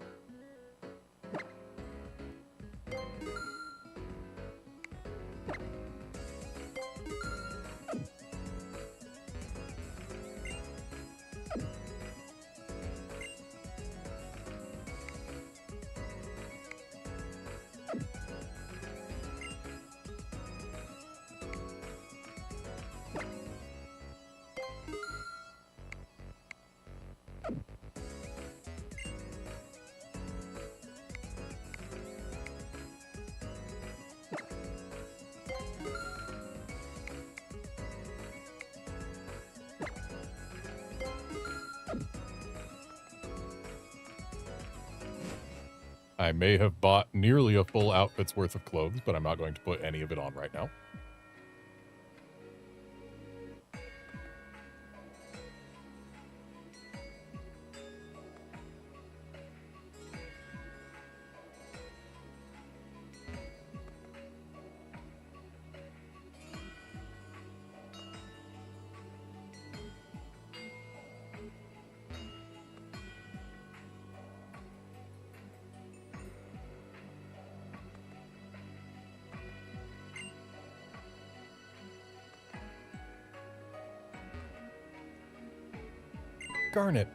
I may have bought nearly a full outfit's worth of clothes, but I'm not going to put any of it on right now. Garnet.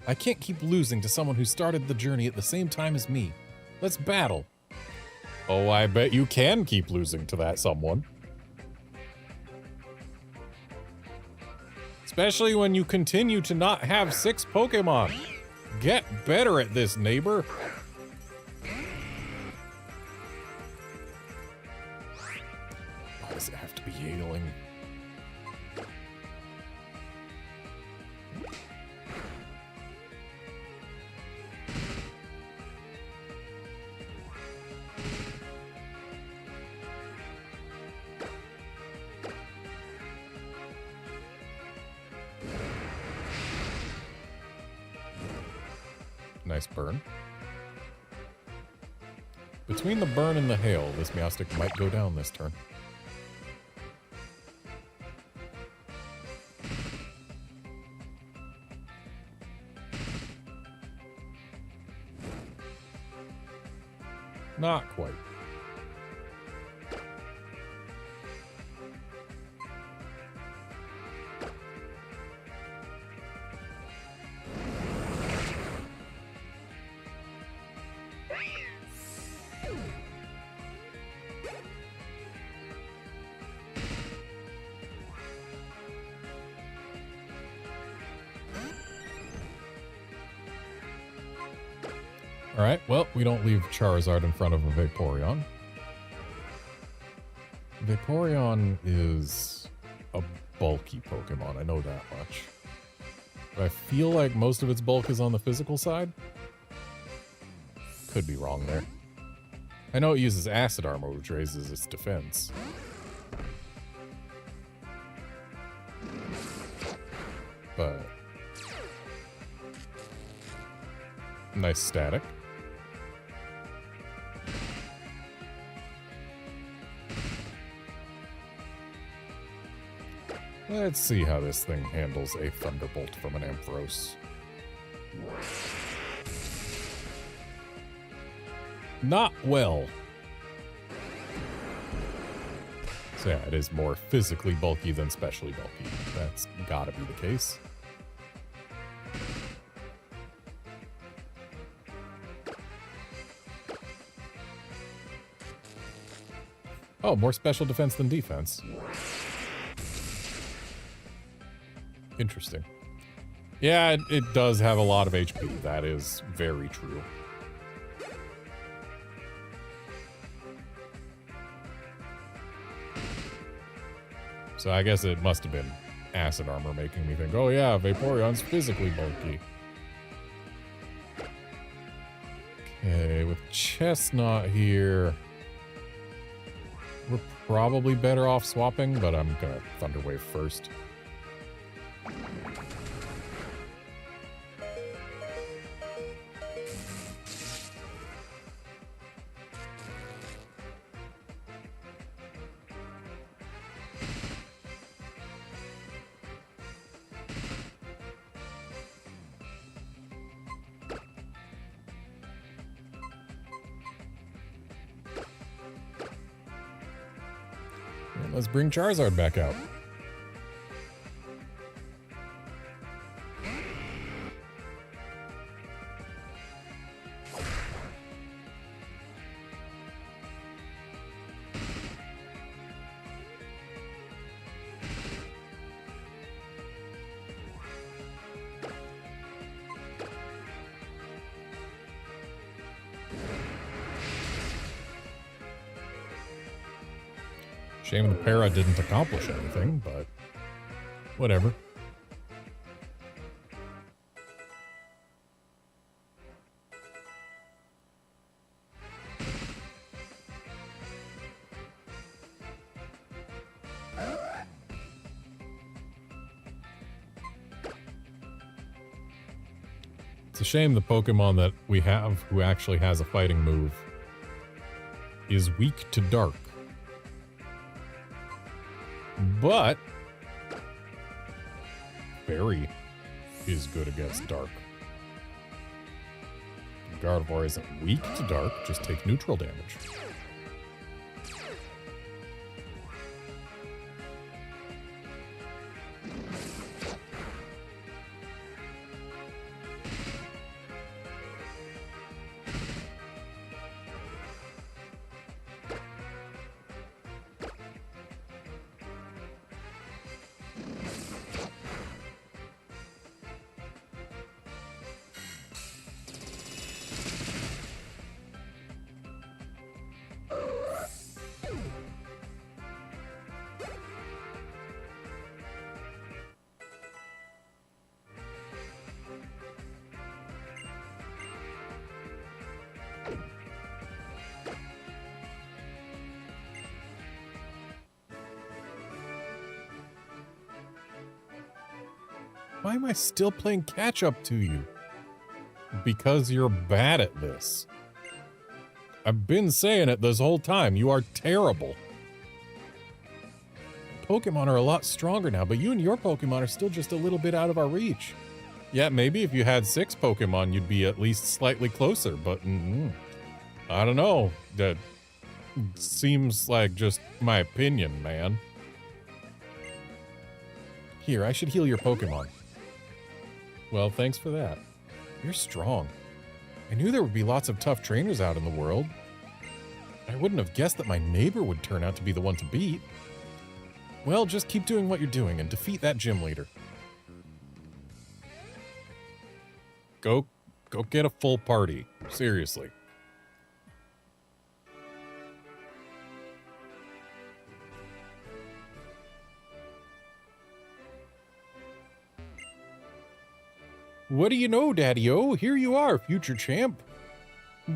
I can't keep losing to someone who started the journey at the same time as me. Let's battle. Oh, I bet you can keep losing to that someone. Especially when you continue to not have 6 Pokemon. Get better at this, neighbor. Why does it have to be Yadling? Nice burn. Between the burn and the hail, this Meowstic might go down this turn. Not quite. Alright, well, we don't leave Charizard in front of a Vaporeon. Vaporeon is a bulky Pokemon, I know that much. But I feel like most of its bulk is on the physical side. Could be wrong there. I know it uses Acid Armor, which raises its defense. But... nice static. Let's see how this thing handles a Thunderbolt from an Ampharos. Not well. So yeah, it is more physically bulky than specially bulky. That's gotta be the case. Oh, more special defense than defense. Interesting. Yeah, it does have a lot of HP. That is very true. So I guess it must have been acid armor making me think, oh yeah, Vaporeon's physically bulky. Okay, with Chestnut here, we're probably better off swapping, but I'm gonna Thunder Wave first. Let's bring Charizard back out. Shame the para didn't accomplish anything, but whatever. It's a shame the Pokemon that we have who actually has a fighting move is weak to dark. But Fairy is good against dark. Gardevoir isn't weak to dark, just take neutral damage. Why am I still playing catch up to you? Because you're bad at this. I've been saying it this whole time. You are terrible. Pokemon are a lot stronger now, but you and your Pokemon are still just a little bit out of our reach. Yeah, maybe if you had 6 Pokemon, you'd be at least slightly closer, but I don't know. That seems like just my opinion, man. Here, I should heal your Pokemon. Well, thanks for that. You're strong. I knew there would be lots of tough trainers out in the world. I wouldn't have guessed that my neighbor would turn out to be the one to beat. Well, just keep doing what you're doing and defeat that gym leader. Go get a full party. Seriously. What do you know, Daddy-O? Here you are, future champ.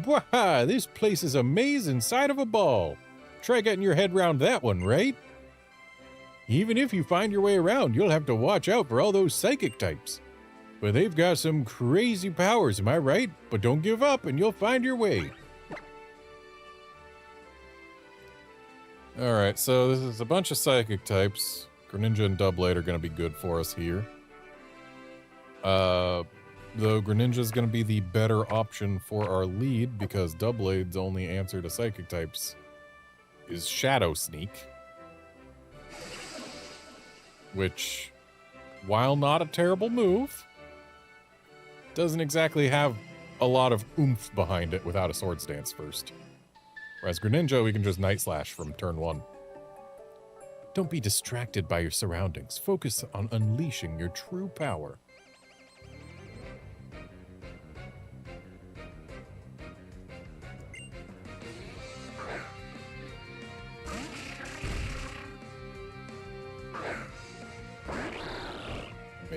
Wow, this place is a maze inside of a ball. Try getting your head round that one, right? Even if you find your way around, you'll have to watch out for all those psychic types. But they've got some crazy powers, am I right? But don't give up and you'll find your way. Alright, so this is a bunch of psychic types. Greninja and Doublade are going to be good for us here. Though Greninja is going to be the better option for our lead because Doublade's only answer to psychic types is Shadow Sneak. Which, while not a terrible move, doesn't exactly have a lot of oomph behind it without a Swords Dance first. Whereas Greninja, we can just Night Slash from turn 1. Don't be distracted by your surroundings. Focus on unleashing your true power.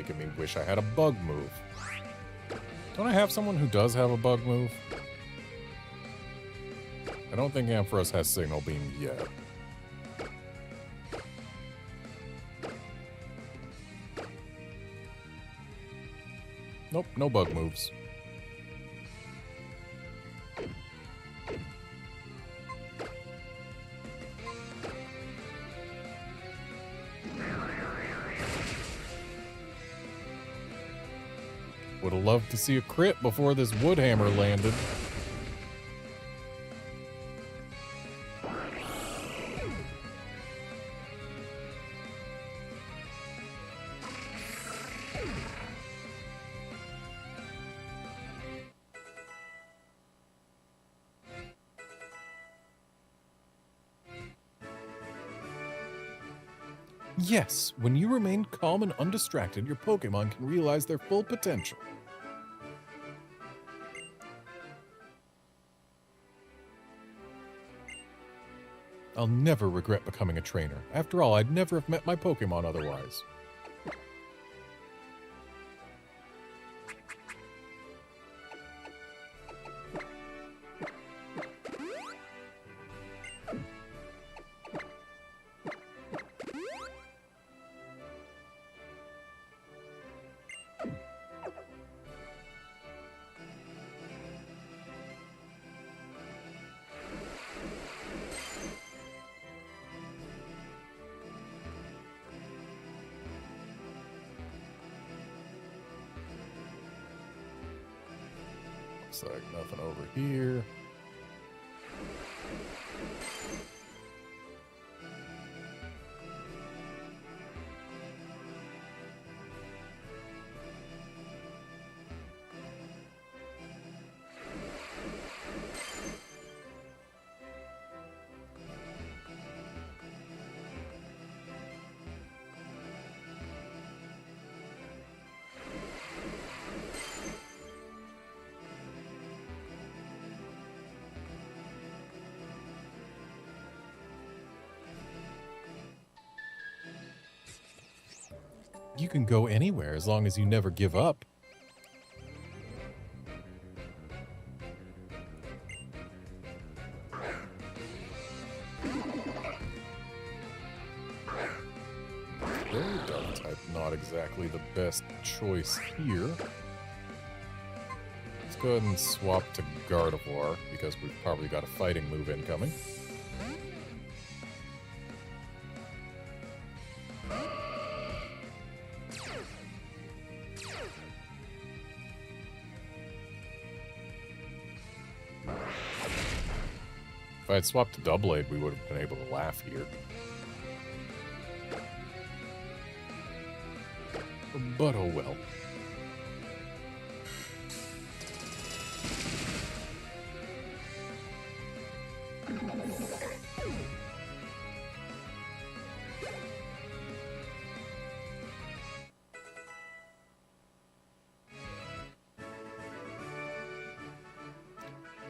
making me wish I had a bug move. Don't I have someone who does have a bug move? I don't think Ampharos has Signal Beam yet. Nope, no bug moves. Would have loved to see a crit before this Woodhammer landed. Yes, when you remain calm and undistracted, your Pokémon can realize their full potential. I'll never regret becoming a trainer. After all, I'd never have met my Pokémon otherwise. Looks like nothing over here. You can go anywhere as long as you never give up. Very dark type, not exactly the best choice here. Let's go ahead and swap to Gardevoir, because we've probably got a fighting move incoming. If I had swapped to Doublade, we would have been able to laugh here. But oh well.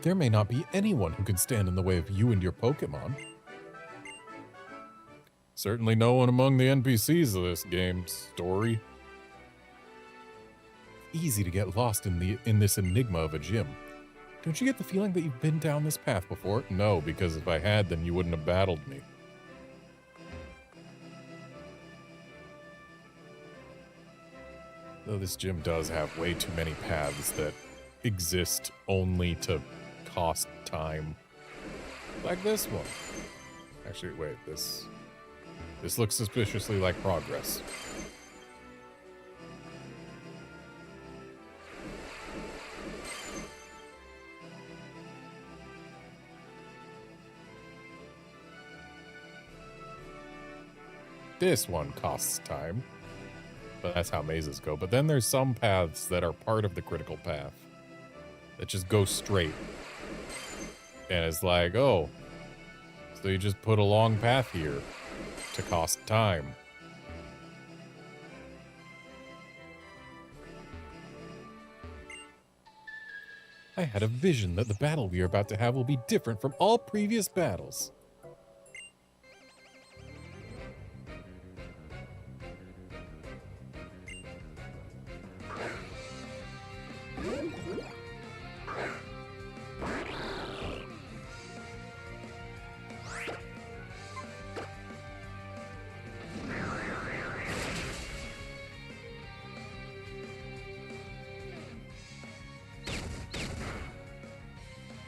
There may not be anyone who can stand in the way of you and your Pokémon. Certainly no one among the NPCs of this game's story. Easy to get lost in this enigma of a gym. Don't you get the feeling that you've been down this path before? No, because if I had, then you wouldn't have battled me. Though this gym does have way too many paths that exist only to cost time. Like this one. Actually, wait, this looks suspiciously like progress. This one costs time. But that's how mazes go. But then there's some paths that are part of the critical path that just go straight. And it's like, oh, so you just put a long path here to cost time. I had a vision that the battle we are about to have will be different from all previous battles.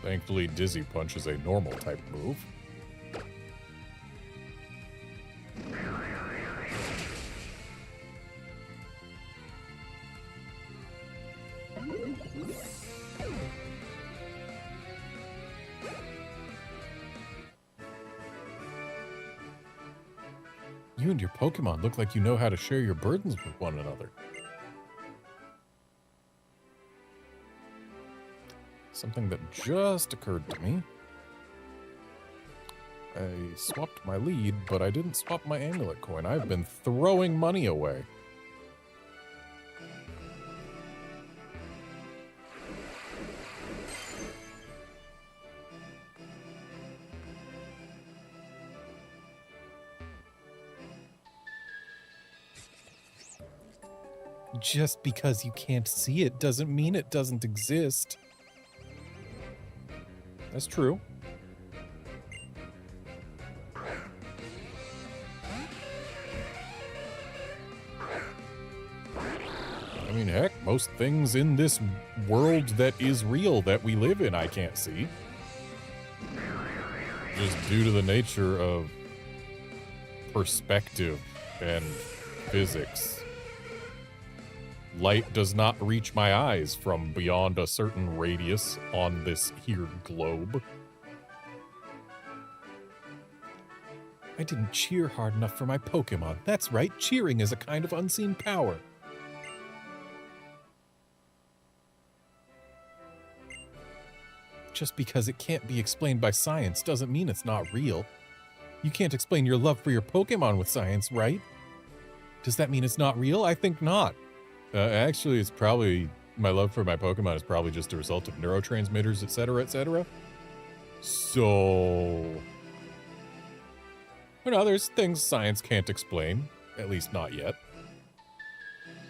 Thankfully, Dizzy Punch is a normal type move. You and your Pokemon look like you know how to share your burdens with one another. Something that just occurred to me. I swapped my lead, but I didn't swap my amulet coin. I've been throwing money away. Just because you can't see it doesn't mean it doesn't exist. That's true. I mean, heck, most things in this world that is real that we live in, I can't see. Just due to the nature of perspective and physics. Light does not reach my eyes from beyond a certain radius on this here globe. I didn't cheer hard enough for my Pokemon. That's right, cheering is a kind of unseen power. Just because it can't be explained by science doesn't mean it's not real. You can't explain your love for your Pokemon with science, right? Does that mean it's not real? I think not. Actually, it's probably, my love for my Pokemon is probably just a result of neurotransmitters, etc., etc. So, you know, there's things science can't explain, at least not yet.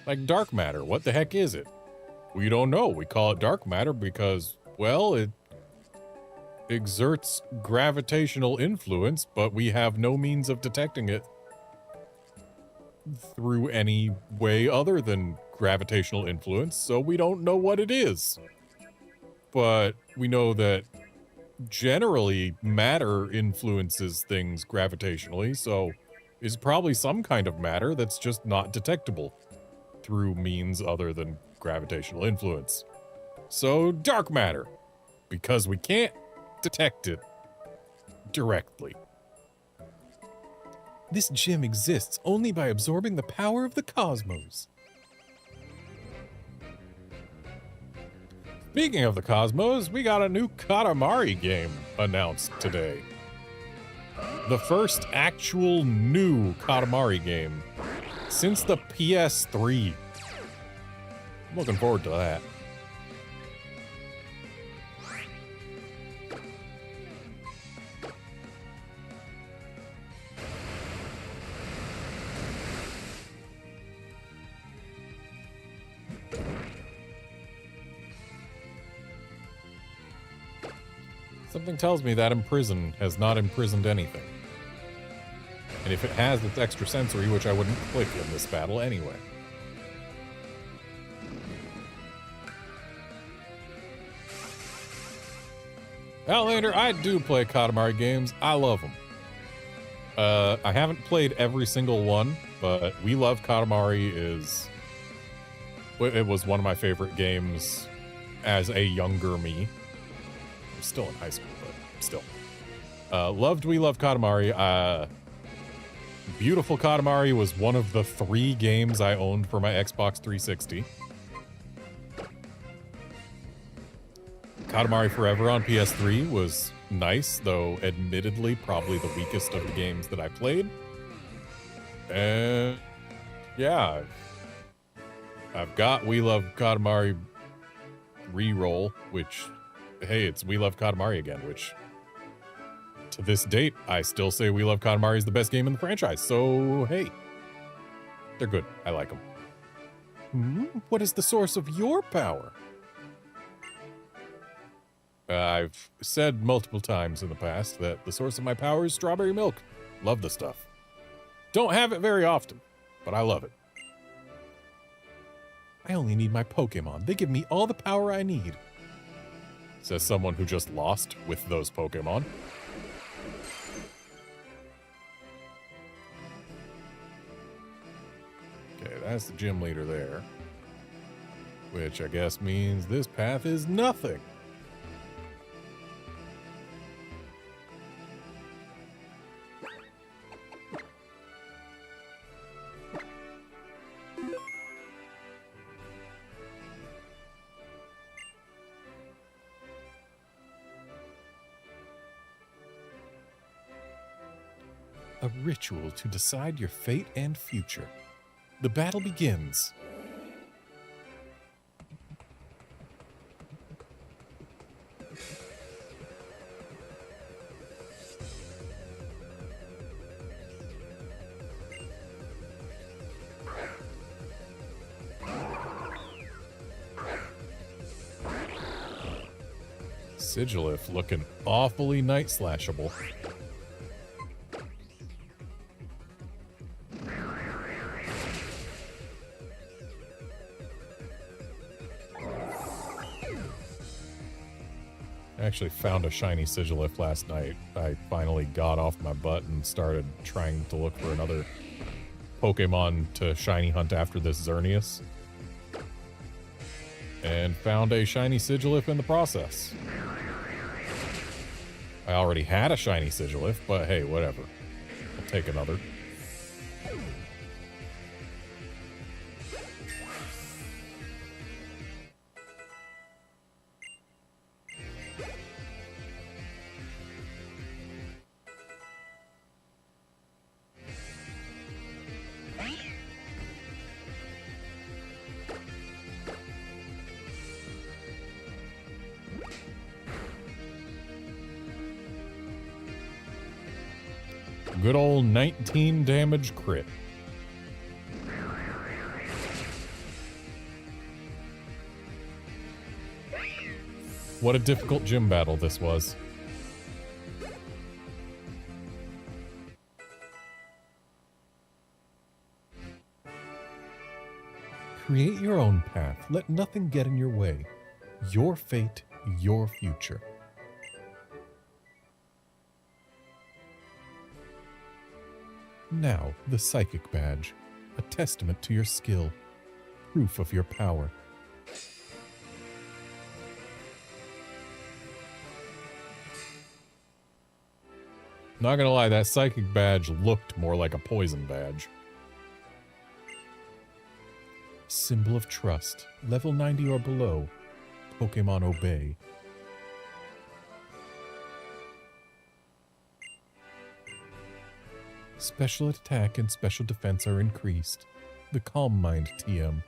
Like dark matter, what the heck is it? We don't know. We call it dark matter because, well, it exerts gravitational influence, but we have no means of detecting it through any way other than gravitational influence, so we don't know what it is. But we know that generally matter influences things gravitationally, so it's probably some kind of matter that's just not detectable through means other than gravitational influence. So dark matter, because we can't detect it directly. This gym exists only by absorbing the power of the cosmos. Speaking of the cosmos, we got a new Katamari game announced today. The first actual new Katamari game since the PS3. I'm looking forward to that. Something tells me that Imprison has not imprisoned anything. And if it has, it's extrasensory, which I wouldn't click in this battle anyway. Outlander, I do play Katamari games. I love them. I haven't played every single one, but We Love Katamari is... It was one of my favorite games as a younger me. I'm still in high school, but still. Loved We Love Katamari. Beautiful Katamari was one of the 3 games I owned for my Xbox 360. Katamari Forever on PS3 was nice, though admittedly probably the weakest of the games that I played. And yeah, I've got We Love Katamari Reroll, which, hey, it's We Love Katamari again, which to this date, I still say We Love Katamari is the best game in the franchise. So, hey, they're good. I like them. What is the source of your power? I've said multiple times in the past that the source of my power is strawberry milk. Love the stuff. Don't have it very often, but I love it. I only need my Pokemon. They give me all the power I need. Says someone who just lost with those Pokemon. Okay, that's the gym leader there. Which I guess means this path is nothing. A ritual to decide your fate and future. The battle begins. Sigilif looking awfully night slashable. I actually found a shiny Sigilif last night. I finally got off my butt and started trying to look for another Pokemon to shiny hunt after this Xerneas. And found a shiny Sigilif in the process. I already had a shiny Sigilif, but hey, whatever. I'll take another. Good old 19 damage crit. What a difficult gym battle this was. Create your own path. Let nothing get in your way. Your fate, your future. Now, the Psychic Badge, a testament to your skill, proof of your power. Not gonna lie, that Psychic Badge looked more like a Poison Badge. Symbol of Trust, level 90 or below, Pokemon Obey. Special attack and special defense are increased. The Calm Mind TM.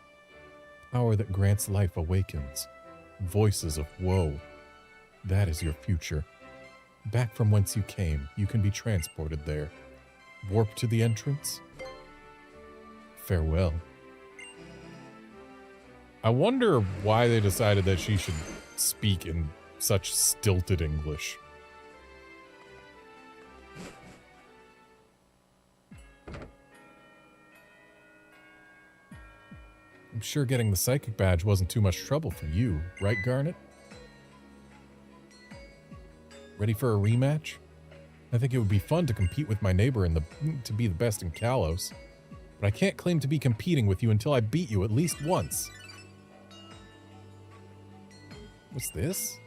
Power that grants life awakens. Voices of woe. That is your future. Back from whence you came, you can be transported there. Warp to the entrance? Farewell. I wonder why they decided that she should speak in such stilted English. I'm sure getting the Psychic Badge wasn't too much trouble for you, right, Garnet? Ready for a rematch? I think it would be fun to compete with my neighbor to be the best in Kalos. But I can't claim to be competing with you until I beat you at least once. What's this?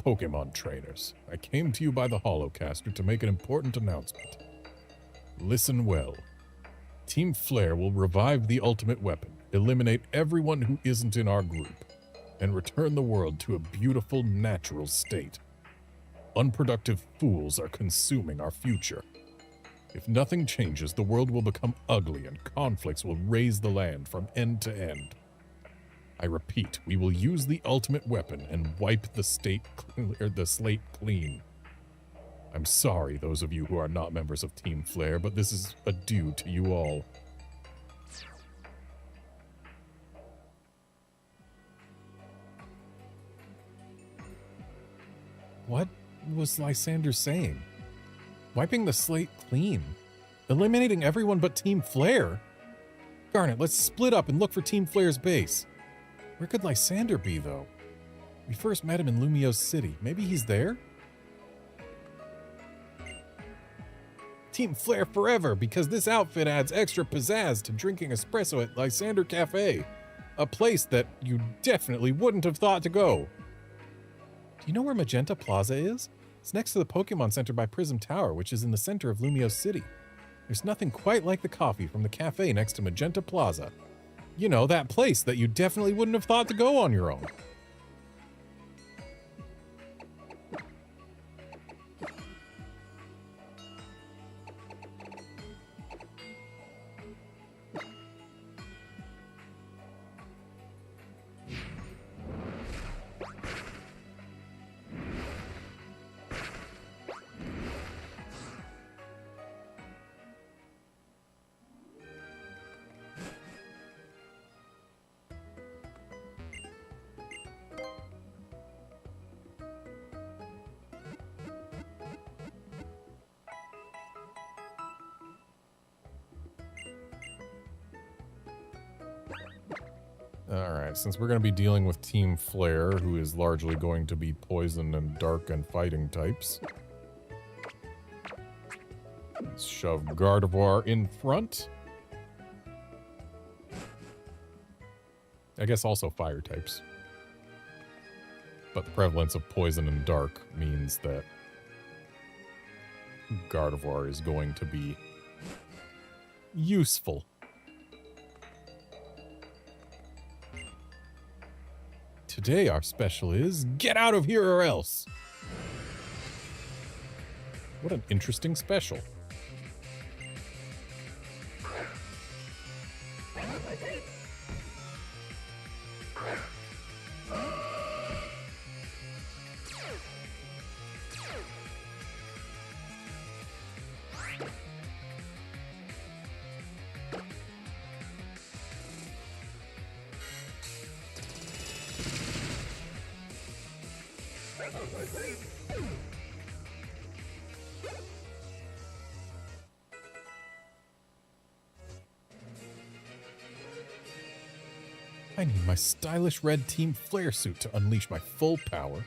Pokemon trainers, I came to you by the Holocaster to make an important announcement. Listen well. Team Flare will revive the ultimate weapon, eliminate everyone who isn't in our group, and return the world to a beautiful, natural state. Unproductive fools are consuming our future. If nothing changes, the world will become ugly and conflicts will raze the land from end to end. I repeat, we will use the ultimate weapon and wipe the slate clean. I'm sorry, those of you who are not members of Team Flare, but this is a due to you all. What was Lysander saying? Wiping the slate clean? Eliminating everyone but Team Flare? Darn it, let's split up and look for Team Flare's base. Where could Lysander be, though? We first met him in Lumiose City. Maybe he's there? Team Flare forever, because this outfit adds extra pizzazz to drinking espresso at Lysander Cafe. A place that you definitely wouldn't have thought to go. Do you know where Magenta Plaza is? It's next to the Pokemon Center by Prism Tower, which is in the center of Lumiose City. There's nothing quite like the coffee from the cafe next to Magenta Plaza. You know, that place that you definitely wouldn't have thought to go on your own. Alright, since we're going to be dealing with Team Flare, who is largely going to be poison and dark and fighting types, let's shove Gardevoir in front. I guess also fire types. But the prevalence of poison and dark means that Gardevoir is going to be useful. Today our special is Get Out of Here or Else. What an interesting special. I need my stylish red Team Flare suit to unleash my full power.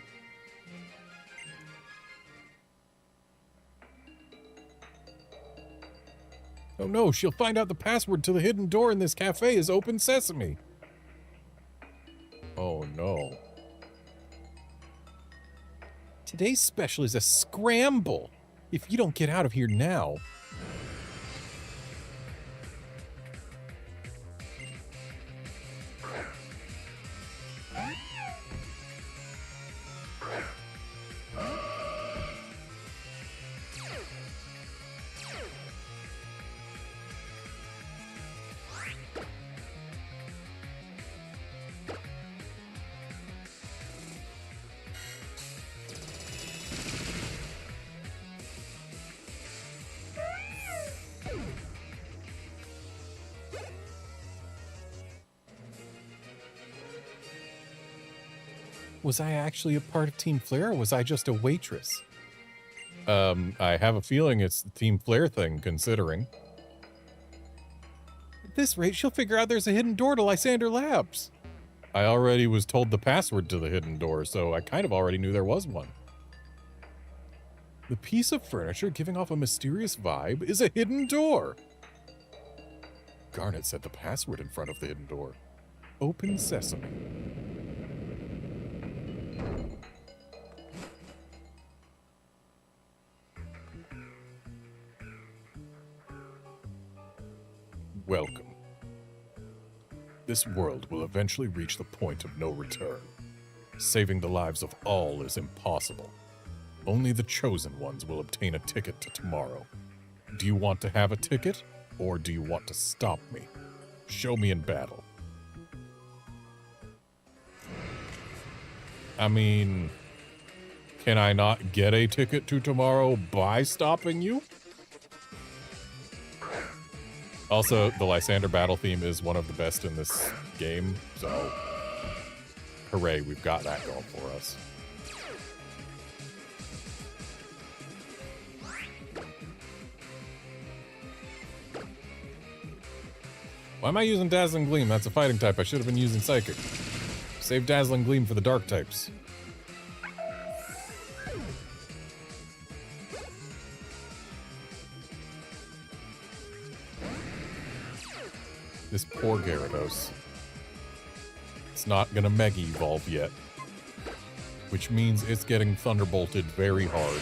Oh no, she'll find out the password to the hidden door in this cafe is Open Sesame. Oh no. Today's special is a scramble. If you don't get out of here now. Was I actually a part of Team Flare, or was I just a waitress? I have a feeling it's the Team Flare thing, considering. At this rate, she'll figure out there's a hidden door to Lysander Labs. I already was told the password to the hidden door, so I kind of already knew there was one. The piece of furniture giving off a mysterious vibe is a hidden door. Garnet said the password in front of the hidden door. Open Sesame. Welcome. This world will eventually reach the point of no return. Saving the lives of all is impossible. Only the chosen ones will obtain a ticket to tomorrow. Do you want to have a ticket, or do you want to stop me? Show me in battle. I mean, can I not get a ticket to tomorrow by stopping you? Also, the Lysander battle theme is one of the best in this game, so hooray, we've got that going for us. Why am I using Dazzling Gleam? That's a fighting type. I should have been using Psychic. Save Dazzling Gleam for the dark types. This poor Gyarados. It's not gonna Mega Evolve yet. Which means it's getting Thunderbolted very hard.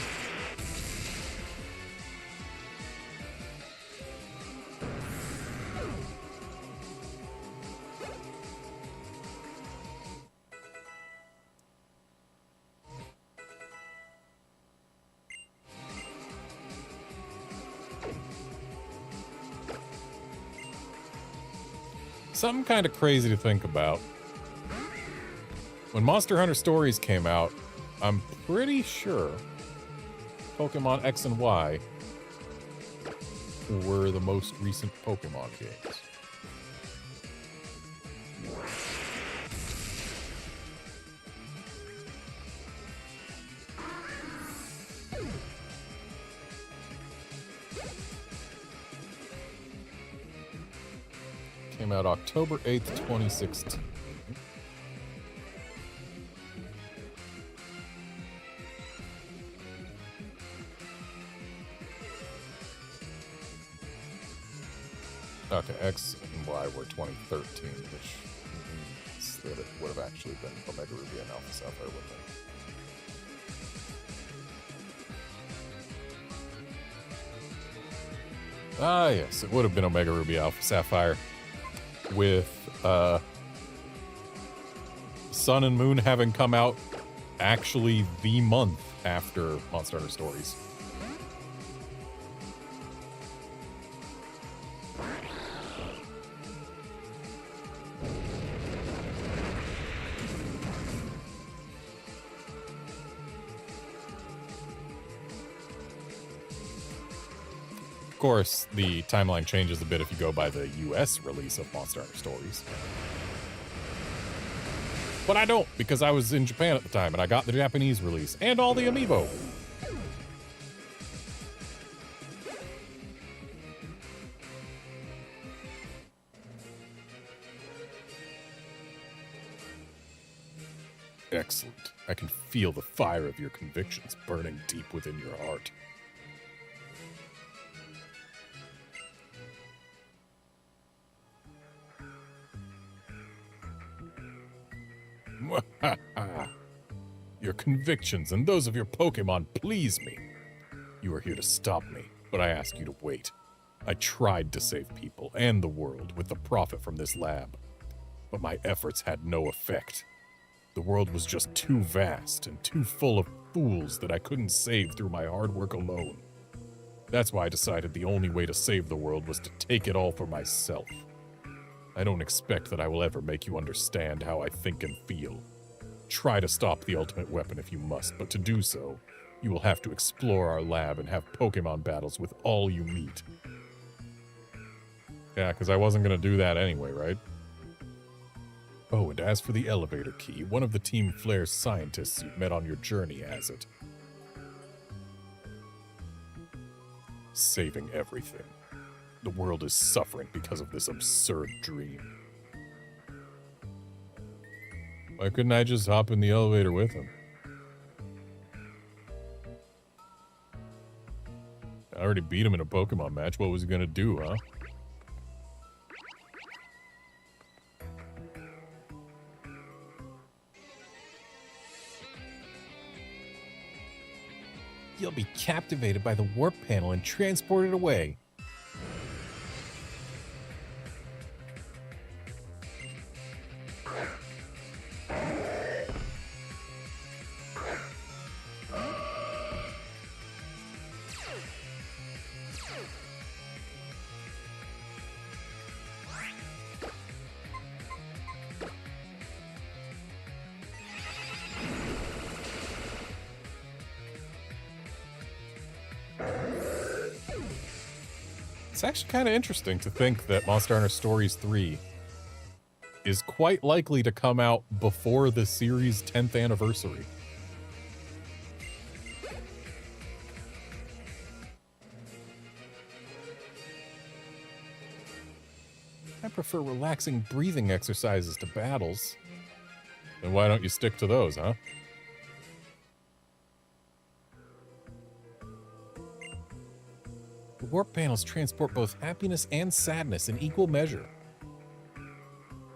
Something kind of crazy to think about. When Monster Hunter Stories came out, I'm pretty sure Pokemon X and Y were the most recent Pokemon games. Came out October 8th, 2016. Okay, X and Y were 2013, which means that it would have actually been Omega Ruby and Alpha Sapphire, wouldn't it? Ah, yes, it would have been Omega Ruby Alpha Sapphire. With Sun and Moon having come out actually the month after Monster Hunter Stories. Of course, the timeline changes a bit if you go by the US release of Monster Hunter Stories. But I don't, because I was in Japan at the time and I got the Japanese release and all the amiibo. Excellent. I can feel the fire of your convictions burning deep within your heart. Your convictions and those of your Pokémon please me. You are here to stop me, but I ask you to wait. I tried to save people and the world with the profit from this lab, but my efforts had no effect. The world was just too vast and too full of fools that I couldn't save through my hard work alone. That's why I decided the only way to save the world was to take it all for myself. I don't expect that I will ever make you understand how I think and feel. Try to stop the ultimate weapon if you must, but to do so, you will have to explore our lab and have Pokemon battles with all you meet. Yeah, because I wasn't going to do that anyway, right? Oh, and as for the elevator key, one of the Team Flare's scientists you've met on your journey has it. Saving everything. The world is suffering because of this absurd dream. Why couldn't I just hop in the elevator with him? I already beat him in a Pokemon match. What was he gonna do, huh? You'll be captivated by the warp panel and transported away. It's actually kind of interesting to think that Monster Hunter Stories 3 is quite likely to come out before the series' 10th anniversary. I'm prefer relaxing breathing exercises to battles. Then why don't you stick to those, huh? The warp panels transport both happiness and sadness in equal measure.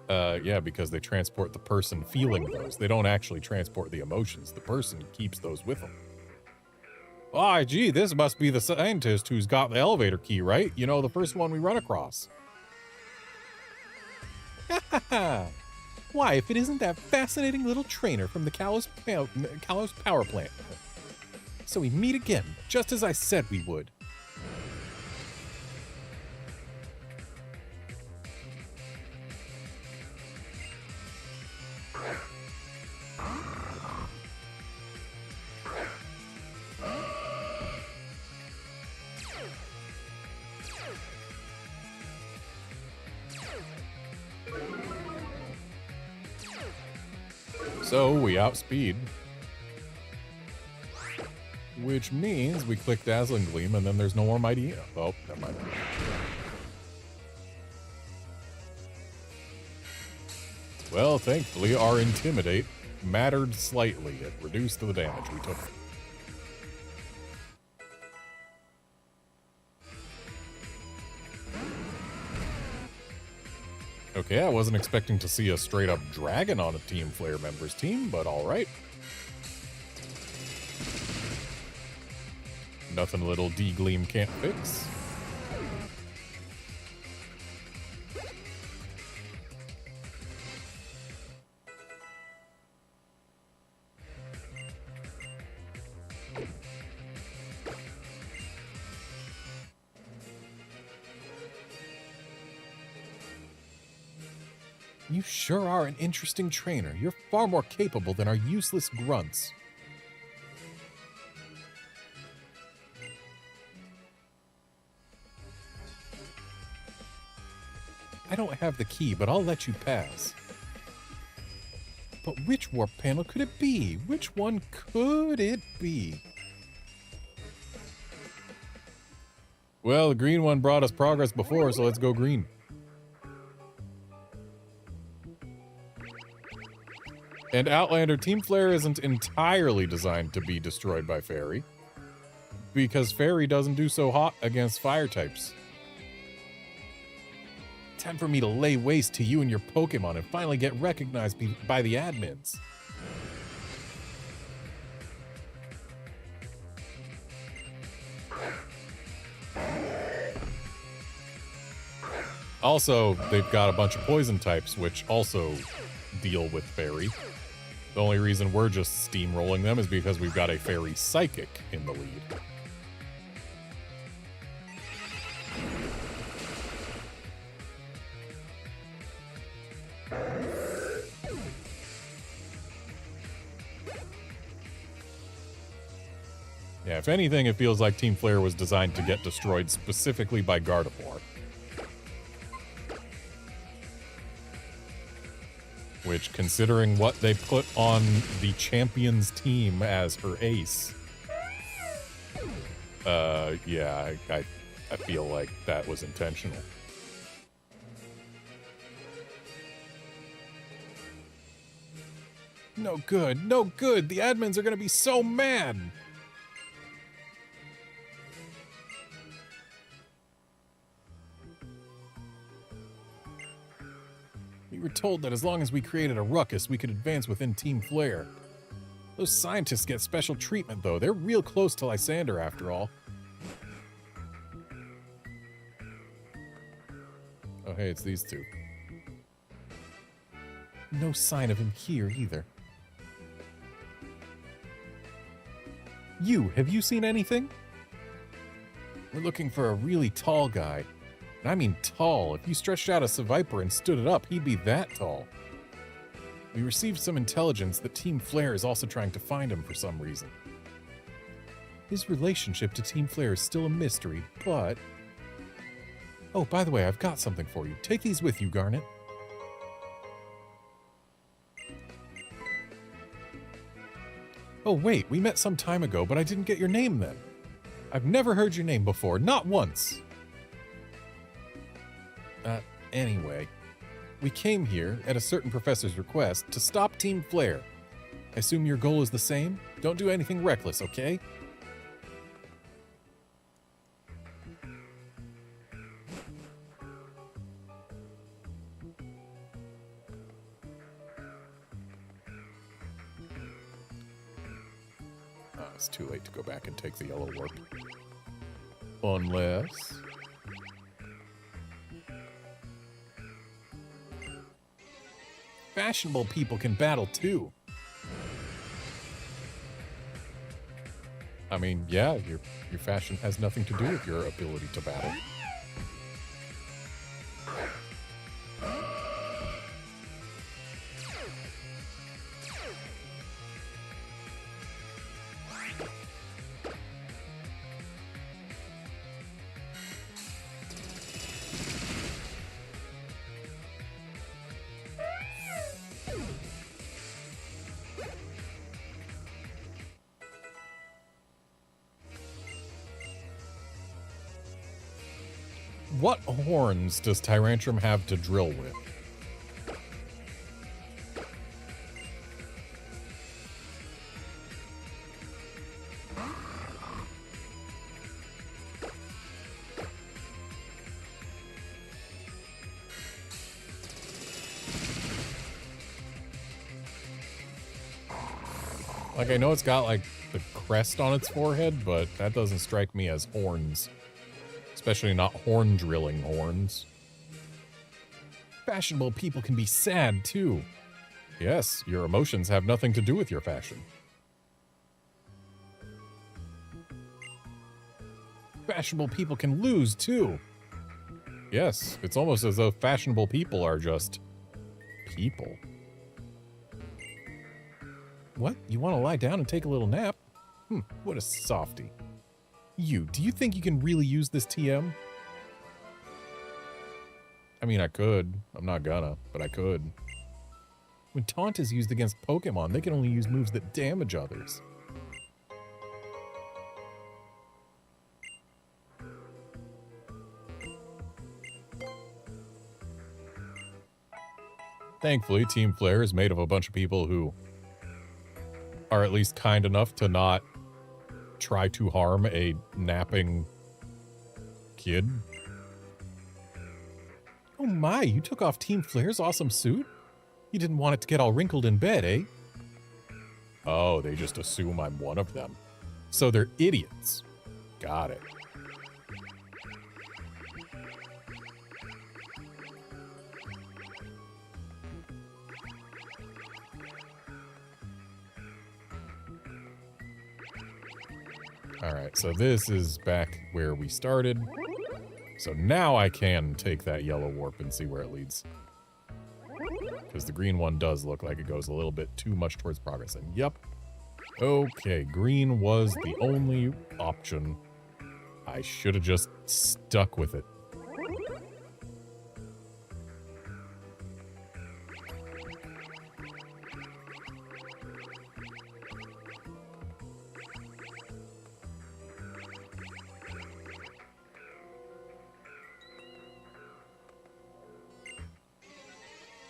Yeah, because they transport the person feeling those. They don't actually transport the emotions. The person keeps those with them. Oh, gee, this must be the scientist who's got the elevator key, right? You know, the first one we run across. Why, if it isn't that fascinating little trainer from the Kalos power plant. So we meet again, just as I said we would. So we outspeed. Which means we click Dazzling Gleam and then there's no more Mighty... Oh, never mind. Well, thankfully our Intimidate mattered slightly. It reduced the damage we took. Okay, I wasn't expecting to see a straight-up dragon on a Team Flare member's team, but alright. Nothing little D-Gleam can't fix. You sure are an interesting trainer. You're far more capable than our useless grunts. I don't have the key, but I'll let you pass. But which warp panel could it be? Which one could it be? Well, the green one brought us progress before, so let's go green. And Outlander, Team Flare isn't entirely designed to be destroyed by Fairy, because Fairy doesn't do so hot against fire types. Time for me to lay waste to you and your Pokemon and finally get recognized by the admins. Also, they've got a bunch of poison types, which also deal with Fairy. The only reason we're just steamrolling them is because we've got a Fairy Psychic in the lead. Yeah, if anything, it feels like Team Flare was designed to get destroyed specifically by Gardevoir. Which, considering what they put on the champion's team as her ace, yeah, I feel like that was intentional. No good, no good. The admins are gonna be so mad. We were told that as long as we created a ruckus, we could advance within Team Flare. Those scientists get special treatment, though. They're real close to Lysander, after all. Oh, hey, it's these two. No sign of him here, either. Have you seen anything? We're looking for a really tall guy. And I mean tall. If you stretched out a Seviper and stood it up, he'd be that tall. We received some intelligence that Team Flare is also trying to find him for some reason. His relationship to Team Flare is still a mystery, but... Oh, by the way, I've got something for you. Take these with you, Garnet. Oh, wait, we met some time ago, but I didn't get your name then. I've never heard your name before, not once. Anyway, We came here, at a certain professor's request, to stop Team Flare. I assume your goal is the same? Don't do anything reckless, okay? It's too late to go back and take the yellow warp. Unless... fashionable people can battle too. I mean, yeah, your fashion has nothing to do with your ability to battle. What horns does Tyrantrum have to drill with? Like, I know it's got, like, the crest on its forehead, but that doesn't strike me as horns. Especially not horn drilling horns. Fashionable people can be sad too. Yes, your emotions have nothing to do with your fashion. Fashionable people can lose too. Yes, it's almost as though fashionable people are just people. What? You want to lie down and take a little nap? What a softie. Do you think you can really use this TM? I mean, I could. I'm not gonna, but I could. When taunt is used against Pokemon, they can only use moves that damage others. Thankfully, Team Flare is made of a bunch of people who are at least kind enough to not try to harm a napping kid. Oh my, you took off Team Flare's awesome suit? You didn't want it to get all wrinkled in bed, eh? Oh, they just assume I'm one of them. So they're idiots. Got it. Alright, so this is back where we started. So now I can take that yellow warp and see where it leads. Because the green one does look like it goes a little bit too much towards progress. And yep. Okay, green was the only option. I should have just stuck with it.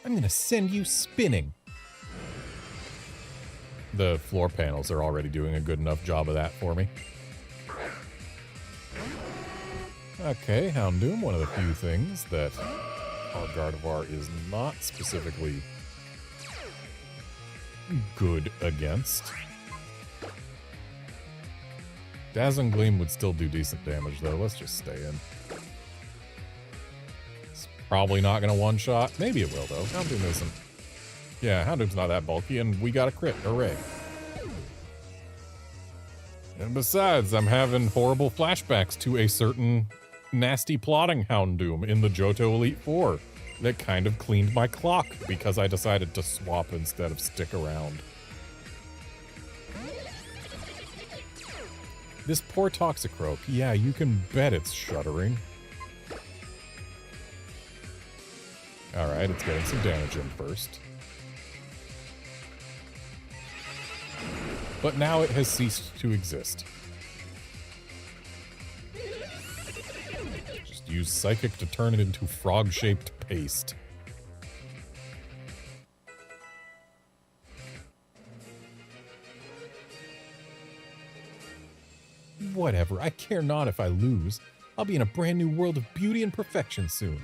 I'm gonna send you spinning. The floor panels are already doing a good enough job of that for me. Okay, Houndoom, one of the few things that our Gardevoir is not specifically good against. Dazzling Gleam would still do decent damage, though. Let's just stay in. Probably not going to one-shot. Maybe it will, though. Houndoom isn't. Yeah, Houndoom's not that bulky, and we got a crit. Hooray. And besides, I'm having horrible flashbacks to a certain nasty plotting Houndoom in the Johto Elite Four that kind of cleaned my clock because I decided to swap instead of stick around. This poor Toxicroak. Yeah, you can bet it's shuddering. Alright, it's getting some damage in first. But now it has ceased to exist. Just use Psychic to turn it into frog-shaped paste. Whatever, I care not if I lose. I'll be in a brand new world of beauty and perfection soon.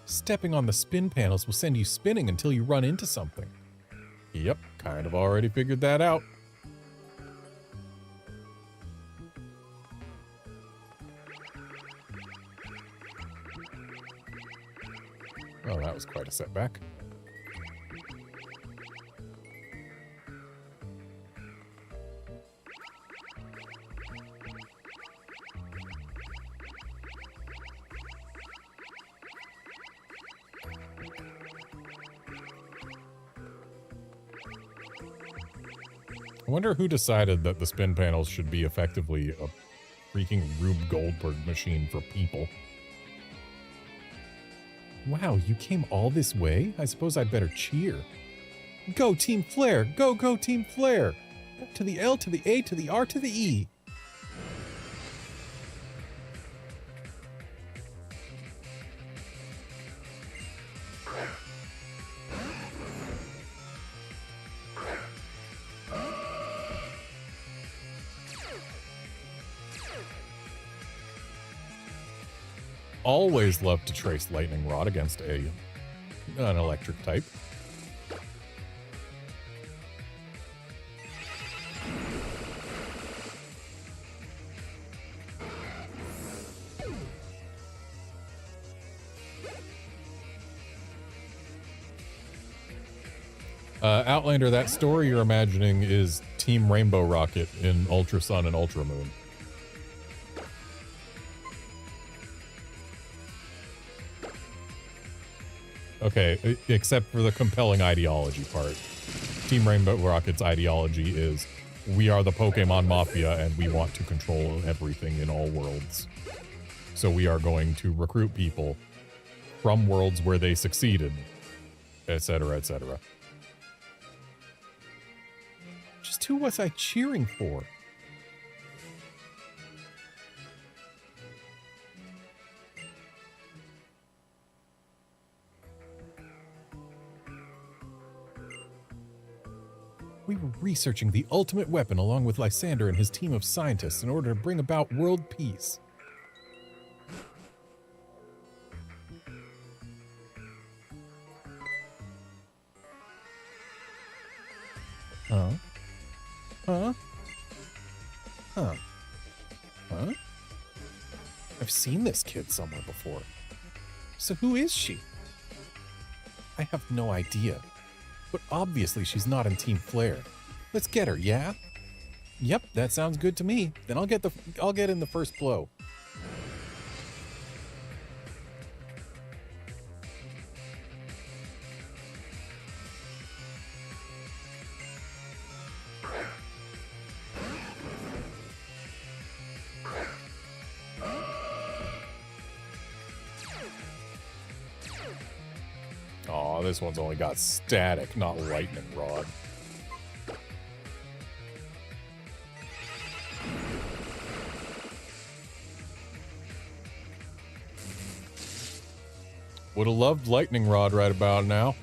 Stepping on the spin panels will send you spinning until you run into something. Yep, kind of already figured that out. Oh, that was quite a setback. I wonder who decided that the spin panels should be effectively a freaking Rube Goldberg machine for people. Wow, you came all this way? I suppose I'd better cheer. Go Team Flare! Go, go Team Flare! To the L, to the A, to the R, to the E! Always love to trace Lightning Rod against an electric type. Outlander, that story you're imagining is Team Rainbow Rocket in Ultra Sun and Ultra Moon. Okay, except for the compelling ideology part. Team Rainbow Rocket's ideology is, we are the Pokemon Mafia and we want to control everything in all worlds. So we are going to recruit people from worlds where they succeeded, etc., etc. Just who was I cheering for? We were researching the ultimate weapon along with Lysander and his team of scientists in order to bring about world peace. Huh? Huh? Huh? Huh? I've seen this kid somewhere before. So who is she? I have no idea. But obviously she's not in Team Flare. Let's get her, yeah? Yep, that sounds good to me. Then I'll get in the first blow. Aw, this one's only got static, not lightning rod. Would have loved lightning rod right about now.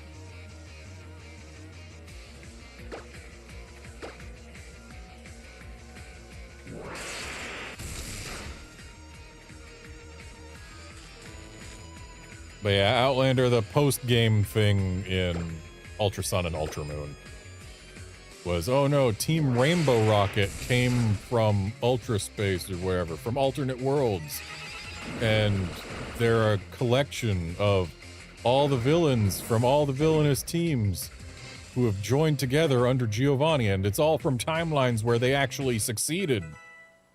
But yeah, Outlander, the post-game thing in Ultra Sun and Ultra Moon was, oh no, Team Rainbow Rocket came from Ultra Space or wherever, from alternate worlds. And they're a collection of all the villains from all the villainous teams who have joined together under Giovanni, and it's all from timelines where they actually succeeded.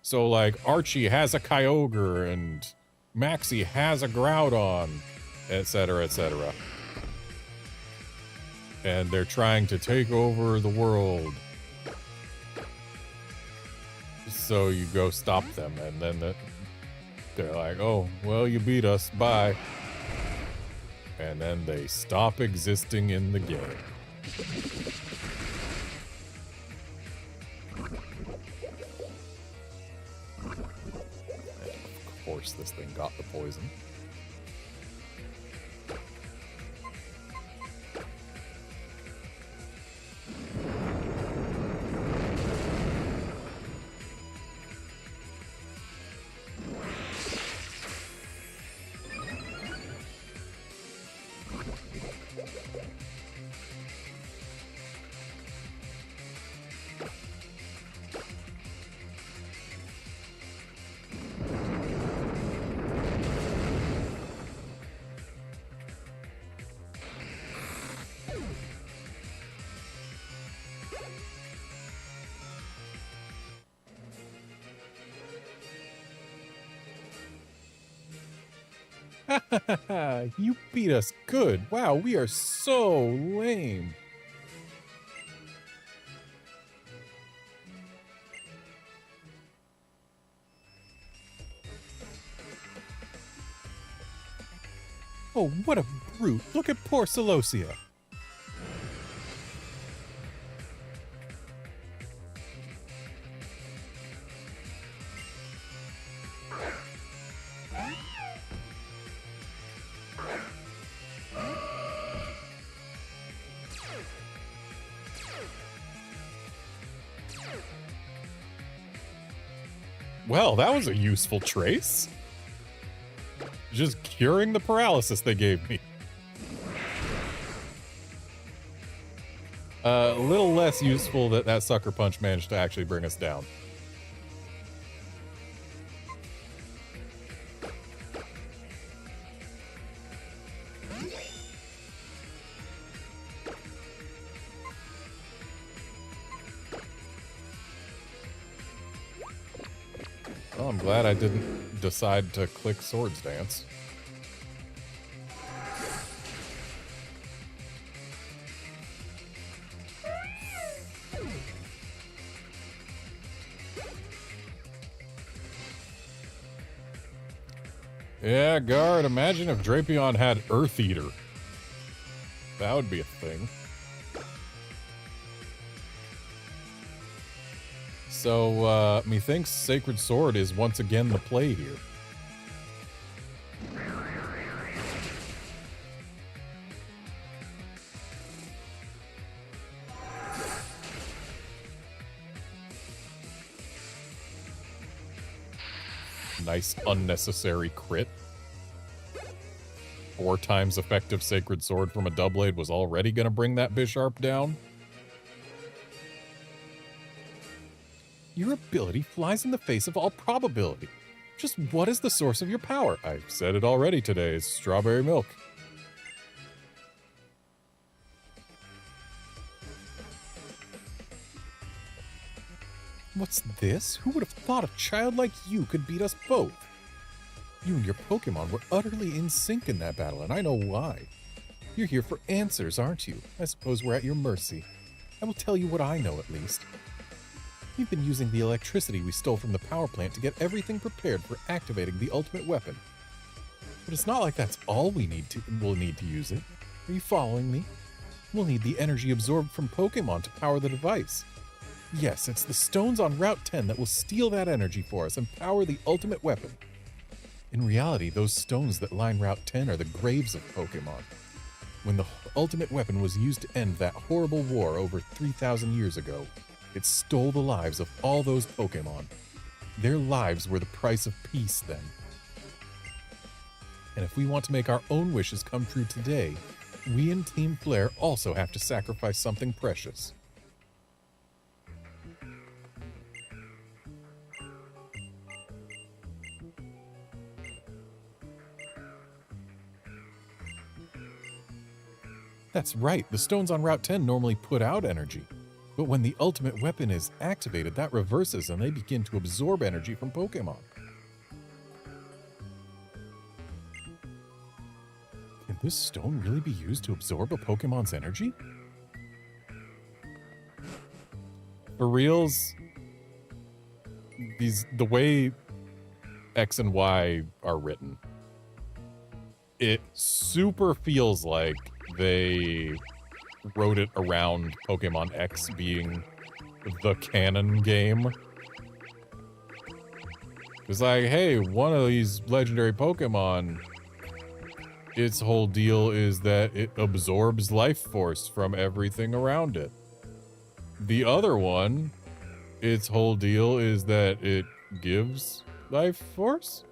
So, like, Archie has a Kyogre, and Maxie has a Groudon, etc., etc. And they're trying to take over the world. So you go stop them, and then they're like, oh, well, you beat us, bye. And then they stop existing in the game. And of course this thing got the poison. You beat us good. Wow, we are so lame. Oh, what a brute. Look at poor Celosia. Well, that was a useful trace. Just curing the paralysis they gave me. A little less useful that that sucker punch managed to actually bring us down. Oh, I'm glad I didn't decide to click Swords Dance. Yeah, Guard, imagine if Drapion had Earth Eater. That would be a thing. So, methinks Sacred Sword is once again the play here. Nice unnecessary crit. 4 times effective Sacred Sword from a Doublade was already going to bring that Bisharp down. Your ability flies in the face of all probability. Just what is the source of your power? I've said it already today, it's strawberry milk. What's this? Who would have thought a child like you could beat us both? You and your Pokemon were utterly in sync in that battle, and I know why. You're here for answers, aren't you? I suppose we're at your mercy. I will tell you what I know, at least. We've been using the electricity we stole from the power plant to get everything prepared for activating the ultimate weapon. But it's not like that's all we'll need to use it. Are you following me? We'll need the energy absorbed from Pokemon to power the device. Yes, it's the stones on Route 10 that will steal that energy for us and power the ultimate weapon. In reality, those stones that line Route 10 are the graves of Pokemon. When the ultimate weapon was used to end that horrible war over 3,000 years ago, it stole the lives of all those Pokemon. Their lives were the price of peace then. And if we want to make our own wishes come true today, we in Team Flare also have to sacrifice something precious. That's right, the stones on Route 10 normally put out energy. But when the ultimate weapon is activated, that reverses and they begin to absorb energy from Pokemon. Can this stone really be used to absorb a Pokemon's energy? For reals, the way X and Y are written, it super feels like they wrote it around Pokemon X being the canon game. It's like, hey, one of these legendary Pokemon, its whole deal is that it absorbs life force from everything around it. The other one, its whole deal is that it gives life force?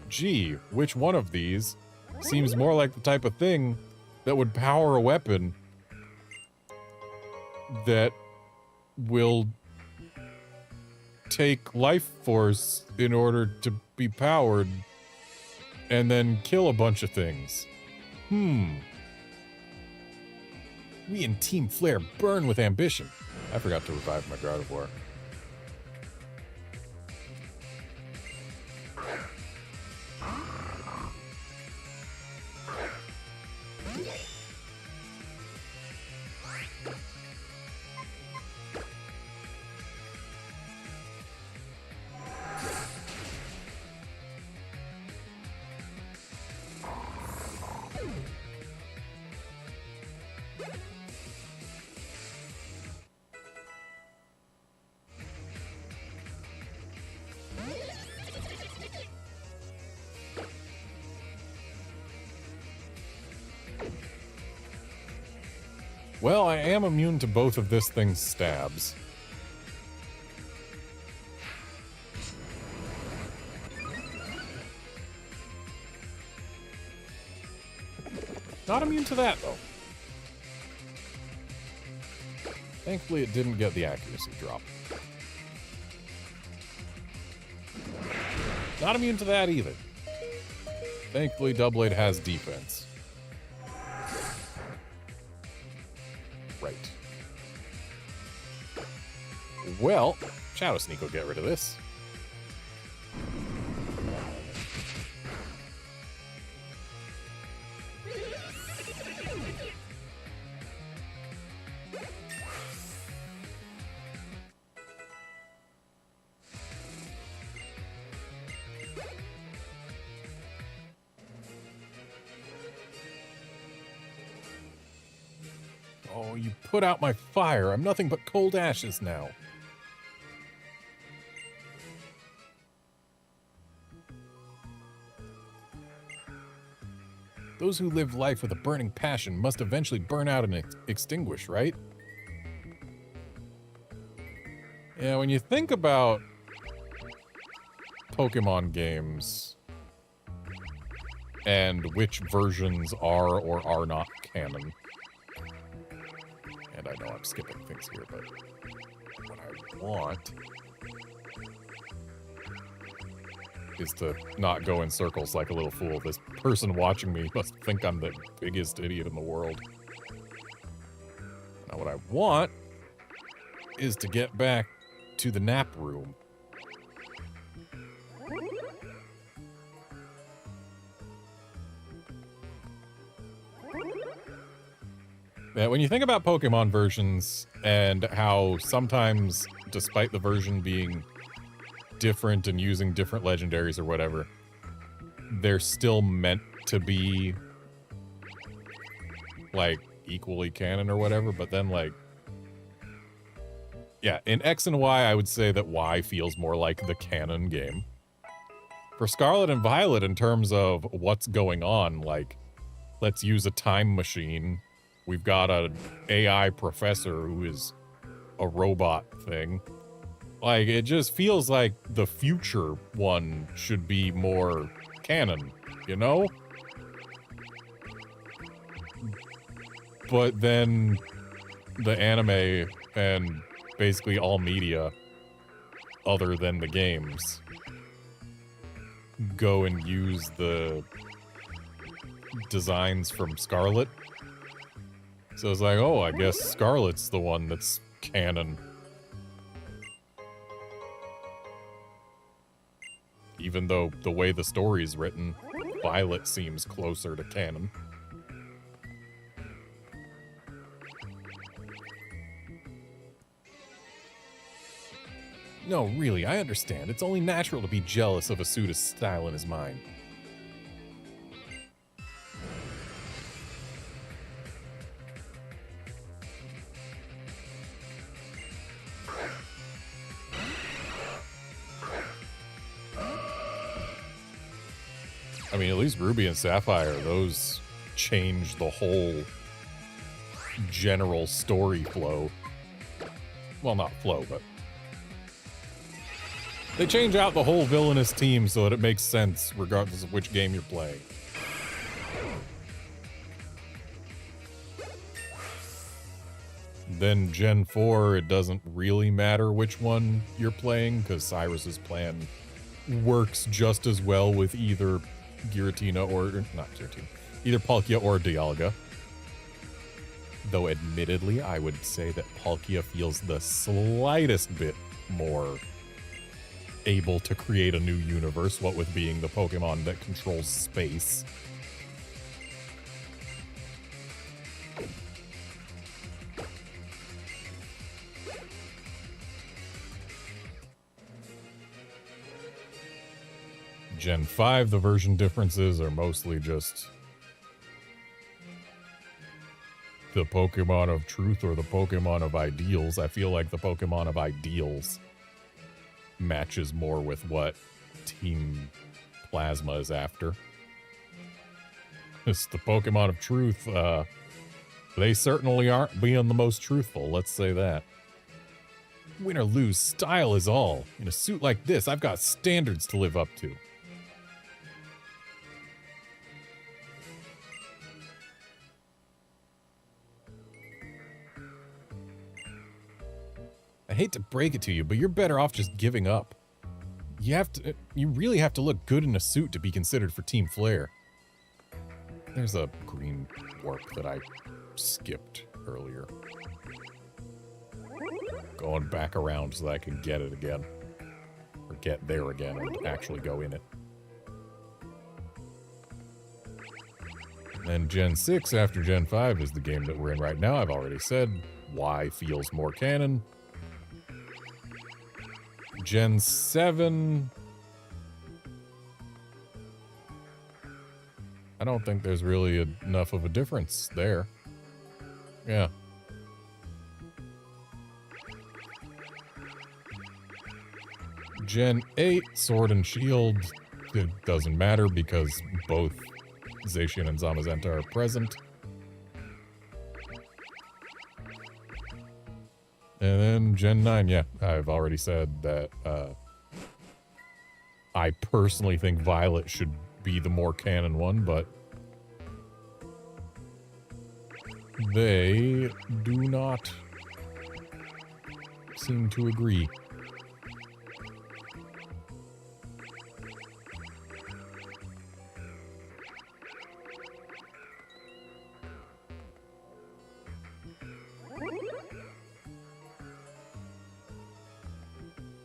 Gee, which one of these seems more like the type of thing that would power a weapon that will take life force in order to be powered and then kill a bunch of things? We in Team Flare burn with ambition. I forgot to revive my Gardevoir. Well, I am immune to both of this thing's stabs. Not immune to that, though. Thankfully, it didn't get the accuracy drop. Not immune to that either. Thankfully, Doublade has defense. Right. Well, Shadow Sneak will get rid of this. Oh, you put out my fire. I'm nothing but cold ashes now. Those who live life with a burning passion must eventually burn out and extinguish, right? Yeah, when you think about Pokemon games and which versions are or are not canon, and I know I'm skipping things here, but what I want is to not go in circles like a little fool. This person watching me must think I'm the biggest idiot in the world. Now what I want is to get back to the nap room. Yeah, when you think about Pokemon versions and how sometimes, despite the version being different and using different legendaries or whatever, they're still meant to be, like, equally canon or whatever, but then, like, yeah, in X and Y, I would say that Y feels more like the canon game. For Scarlet and Violet, in terms of what's going on, like, let's use a time machine. We've got an AI professor who is a robot thing. Like, it just feels like the future one should be more canon, you know? But then the anime and basically all media other than the games go and use the designs from Scarlet. So it's like, oh, I guess Scarlet's the one that's canon. Even though the way the story's written, Violet seems closer to canon. No, really, I understand. It's only natural to be jealous of Asuda's style in his mind. I mean, at least Ruby and Sapphire, those change the whole general story flow. Well, not flow, but they change out the whole villainous team so that it makes sense regardless of which game you're playing. Then Gen 4, it doesn't really matter which one you're playing, because Cyrus's plan works just as well with either Giratina or, not Giratina, either Palkia or Dialga. Though admittedly, I would say that Palkia feels the slightest bit more able to create a new universe, what with being the Pokemon that controls space. Gen 5, the version differences are mostly just the Pokemon of Truth or the Pokemon of Ideals. I feel like the Pokemon of Ideals matches more with what Team Plasma is after. It's the Pokemon of Truth, They certainly aren't being the most truthful, let's say that. Win or lose, style is all. In a suit like this, I've got standards to live up to. I hate to break it to you, but you're better off just giving up. You really have to look good in a suit to be considered for Team Flare. There's a green warp that I skipped earlier. Going back around so that I can get it again. Or get there again and actually go in it. And then Gen 6 after Gen 5 is the game that we're in right now. I've already said Y feels more canon. Gen 7... I don't think there's really enough of a difference there. Yeah. Gen 8, Sword and Shield, it doesn't matter because both Zacian and Zamazenta are present. And then Gen 9, yeah, I've already said that I personally think Violet should be the more canon one, but they do not seem to agree.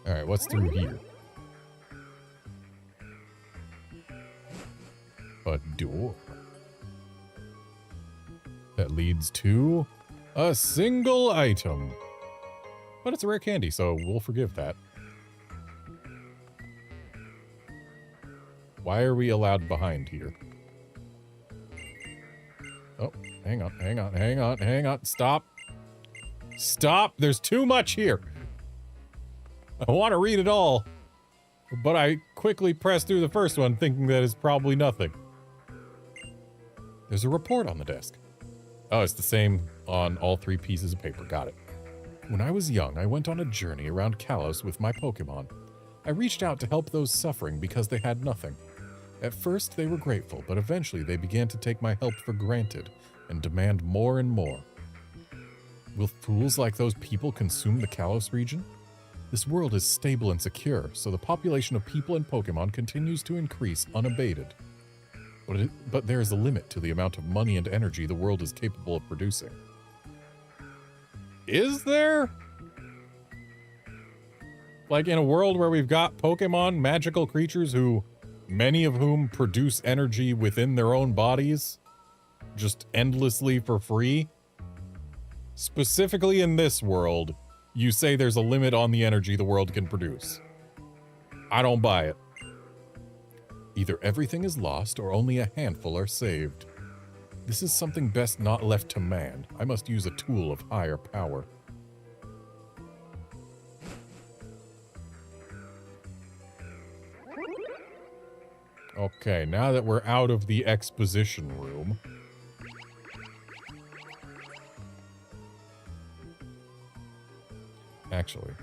Alright, what's through here? A door. That leads to a single item. But it's a rare candy, so we'll forgive that. Why are we allowed behind here? Oh, hang on. Stop. Stop! There's too much here! I want to read it all, but I quickly pressed through the first one thinking that it's probably nothing. There's a report on the desk. Oh, it's the same on all 3 pieces of paper. Got it. When I was young, I went on a journey around Kalos with my Pokemon. I reached out to help those suffering because they had nothing. At first, they were grateful, but eventually they began to take my help for granted and demand more and more. Will fools like those people consume the Kalos region? This world is stable and secure, so the population of people and Pokemon continues to increase unabated. But there is a limit to the amount of money and energy the world is capable of producing. Is there? Like in a world where we've got Pokemon, magical creatures who, many of whom produce energy within their own bodies, just endlessly for free? Specifically in this world, you say there's a limit on the energy the world can produce. I don't buy it. Either everything is lost or only a handful are saved. This is something best not left to man. I must use a tool of higher power. Okay, now that we're out of the exposition room. Actually,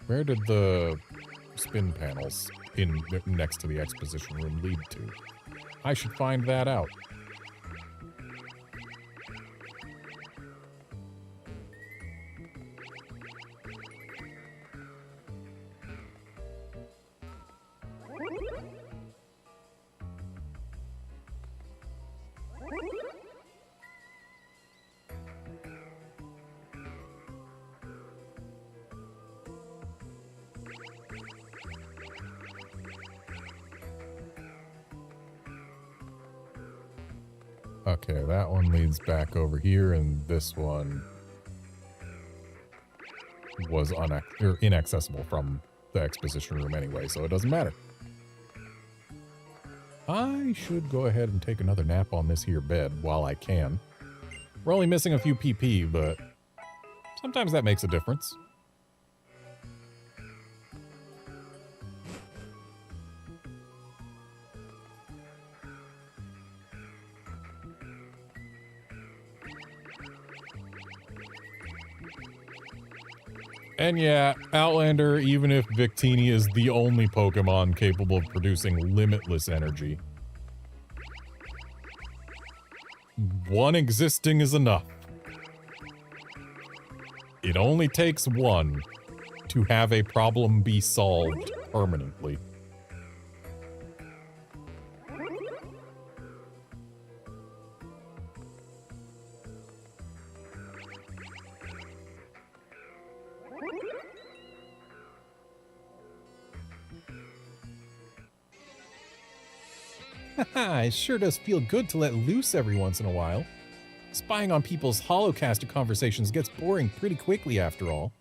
where did the spin panels in next to the exposition room lead to? I should find that out. Okay, that one leads back over here, and this one was inaccessible from the exposition room anyway, so it doesn't matter. I should go ahead and take another nap on this here bed while I can. We're only missing a few PP, but sometimes that makes a difference. And yeah, Outlander, even if Victini is the only Pokemon capable of producing limitless energy, one existing is enough. It only takes one to have a problem be solved permanently. Haha, it sure does feel good to let loose every once in a while. Spying on people's holocaster conversations gets boring pretty quickly after all.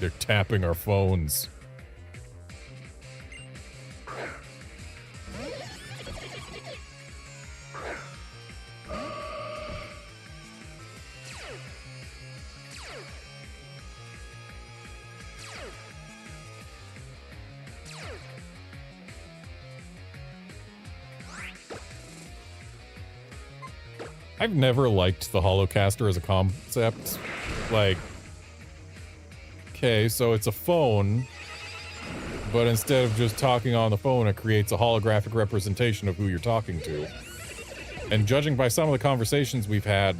They're tapping our phones. I've never liked the Holocaster as a concept. Like, okay, so it's a phone, but instead of just talking on the phone, it creates a holographic representation of who you're talking to. And judging by some of the conversations we've had,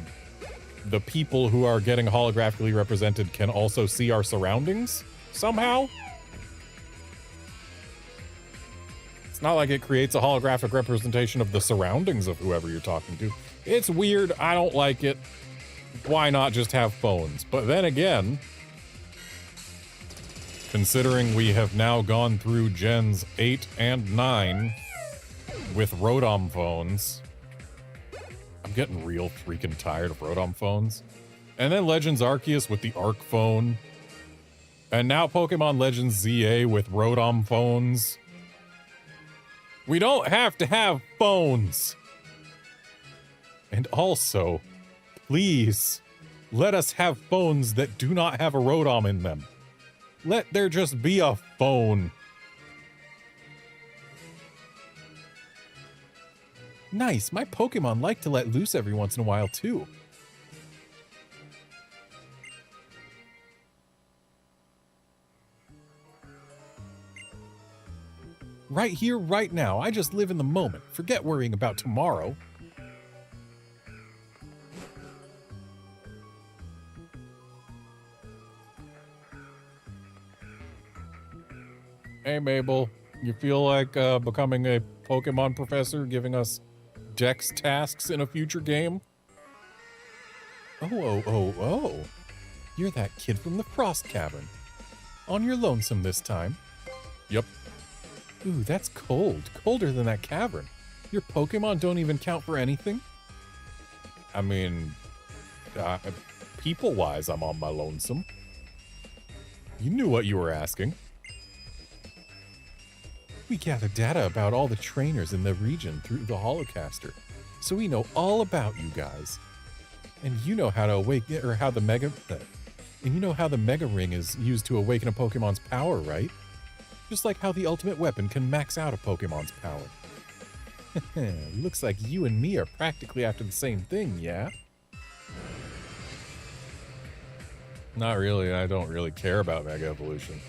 the people who are getting holographically represented can also see our surroundings somehow. It's not like it creates a holographic representation of the surroundings of whoever you're talking to. It's weird. I don't like it. Why not just have phones? But then again, considering we have now gone through Gens 8 and 9 with Rotom phones, I'm getting real freaking tired of Rotom phones. And then Legends Arceus with the Arc phone. And now Pokemon Legends ZA with Rotom phones. We don't have to have phones. And also, please, let us have phones that do not have a Rotom in them. Let there just be a phone. Nice, my Pokemon like to let loose every once in a while too. Right here, right now, I just live in the moment. Forget worrying about tomorrow. Hey, Mabel, you feel like becoming a Pokemon professor, giving us Dex tasks in a future game? Oh. You're that kid from the Frost Cavern. On your lonesome this time. Yep. Ooh, that's cold. Colder than that cavern. Your Pokemon don't even count for anything? I mean, people-wise, I'm on my lonesome. You knew what you were asking. We gather data about all the trainers in the region through the Holocaster, so we know all about you guys. And you know how to awaken, or how the Mega Ring is used to awaken a Pokemon's power, right? Just like how the ultimate weapon can max out a Pokemon's power. Looks like you and me are practically after the same thing, yeah? Not really, I don't really care about Mega Evolution.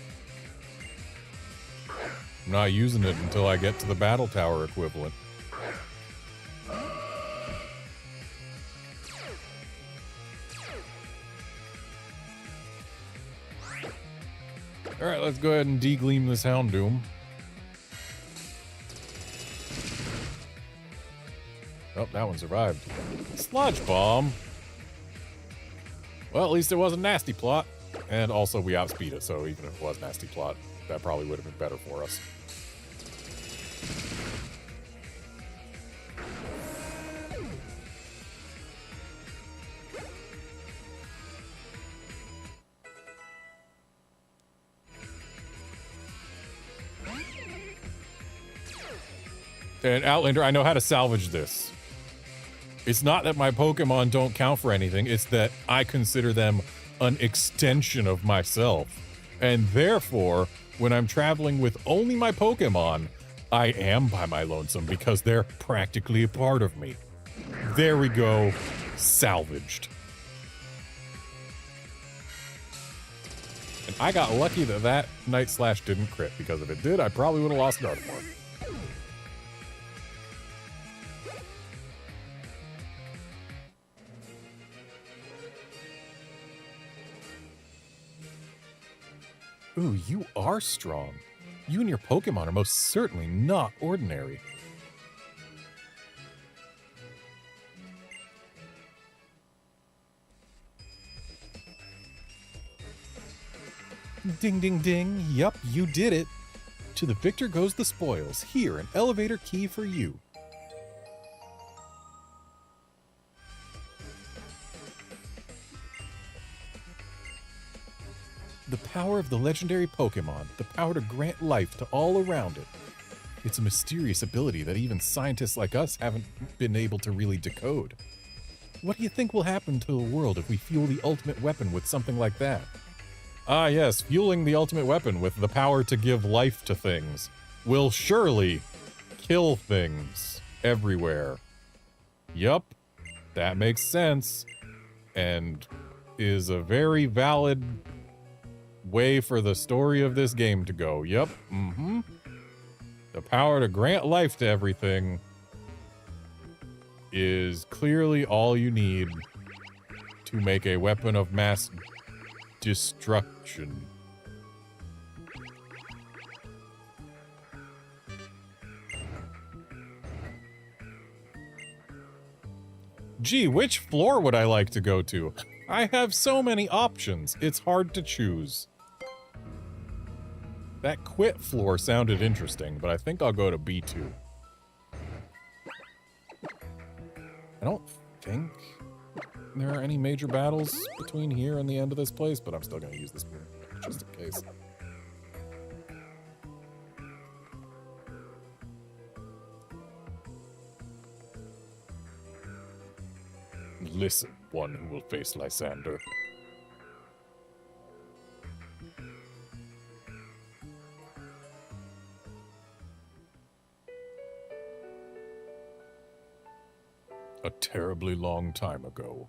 I'm not using it until I get to the Battle Tower equivalent. Alright, let's go ahead and degleam this Houndoom. Oh, that one survived. Sludge Bomb! Well, at least it wasn't Nasty Plot. And also we outspeed it, so even if it was Nasty Plot, that probably would have been better for us. And Outlander, I know how to salvage this. It's not that my Pokemon don't count for anything, it's that I consider them an extension of myself. And therefore, when I'm traveling with only my Pokemon, I am by my lonesome because they're practically a part of me. There we go. Salvaged. And I got lucky that that Night Slash didn't crit, because if it did, I probably would have lost Dartmoor. Ooh, you are strong. You and your Pokemon are most certainly not ordinary. Ding, ding, ding. Yup, you did it. To the victor goes the spoils. Here, an elevator key for you. The power of the legendary Pokemon, the power to grant life to all around it. It's a mysterious ability that even scientists like us haven't been able to really decode. What do you think will happen to the world if we fuel the ultimate weapon with something like that? Ah yes, fueling the ultimate weapon with the power to give life to things will surely kill things everywhere. Yup, that makes sense, and is a very valid way for the story of this game to go. Yup, The power to grant life to everything is clearly all you need to make a weapon of mass destruction. Gee, which floor would I like to go to? I have so many options, it's hard to choose. That quit floor sounded interesting, but I think I'll go to B2. I don't think there are any major battles between here and the end of this place, but I'm still going to use this just in case. Listen, one who will face Lysander. A terribly long time ago.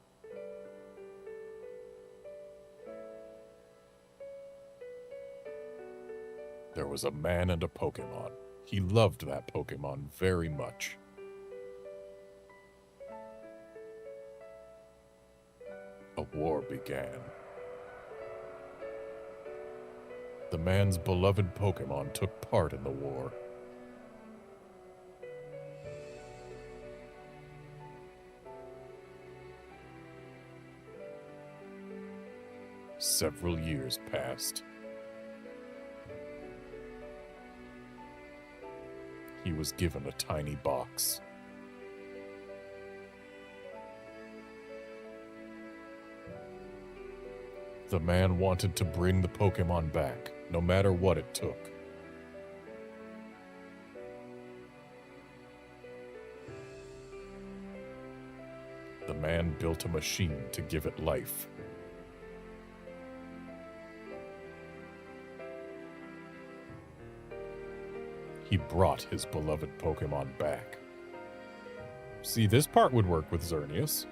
There was a man and a Pokemon. He loved that Pokemon very much. A war began. The man's beloved Pokemon took part in the war. Several years passed. He was given a tiny box. The man wanted to bring the Pokemon back, no matter what it took. The man built a machine to give it life. He brought his beloved Pokemon back. See, this part would work with Xerneas.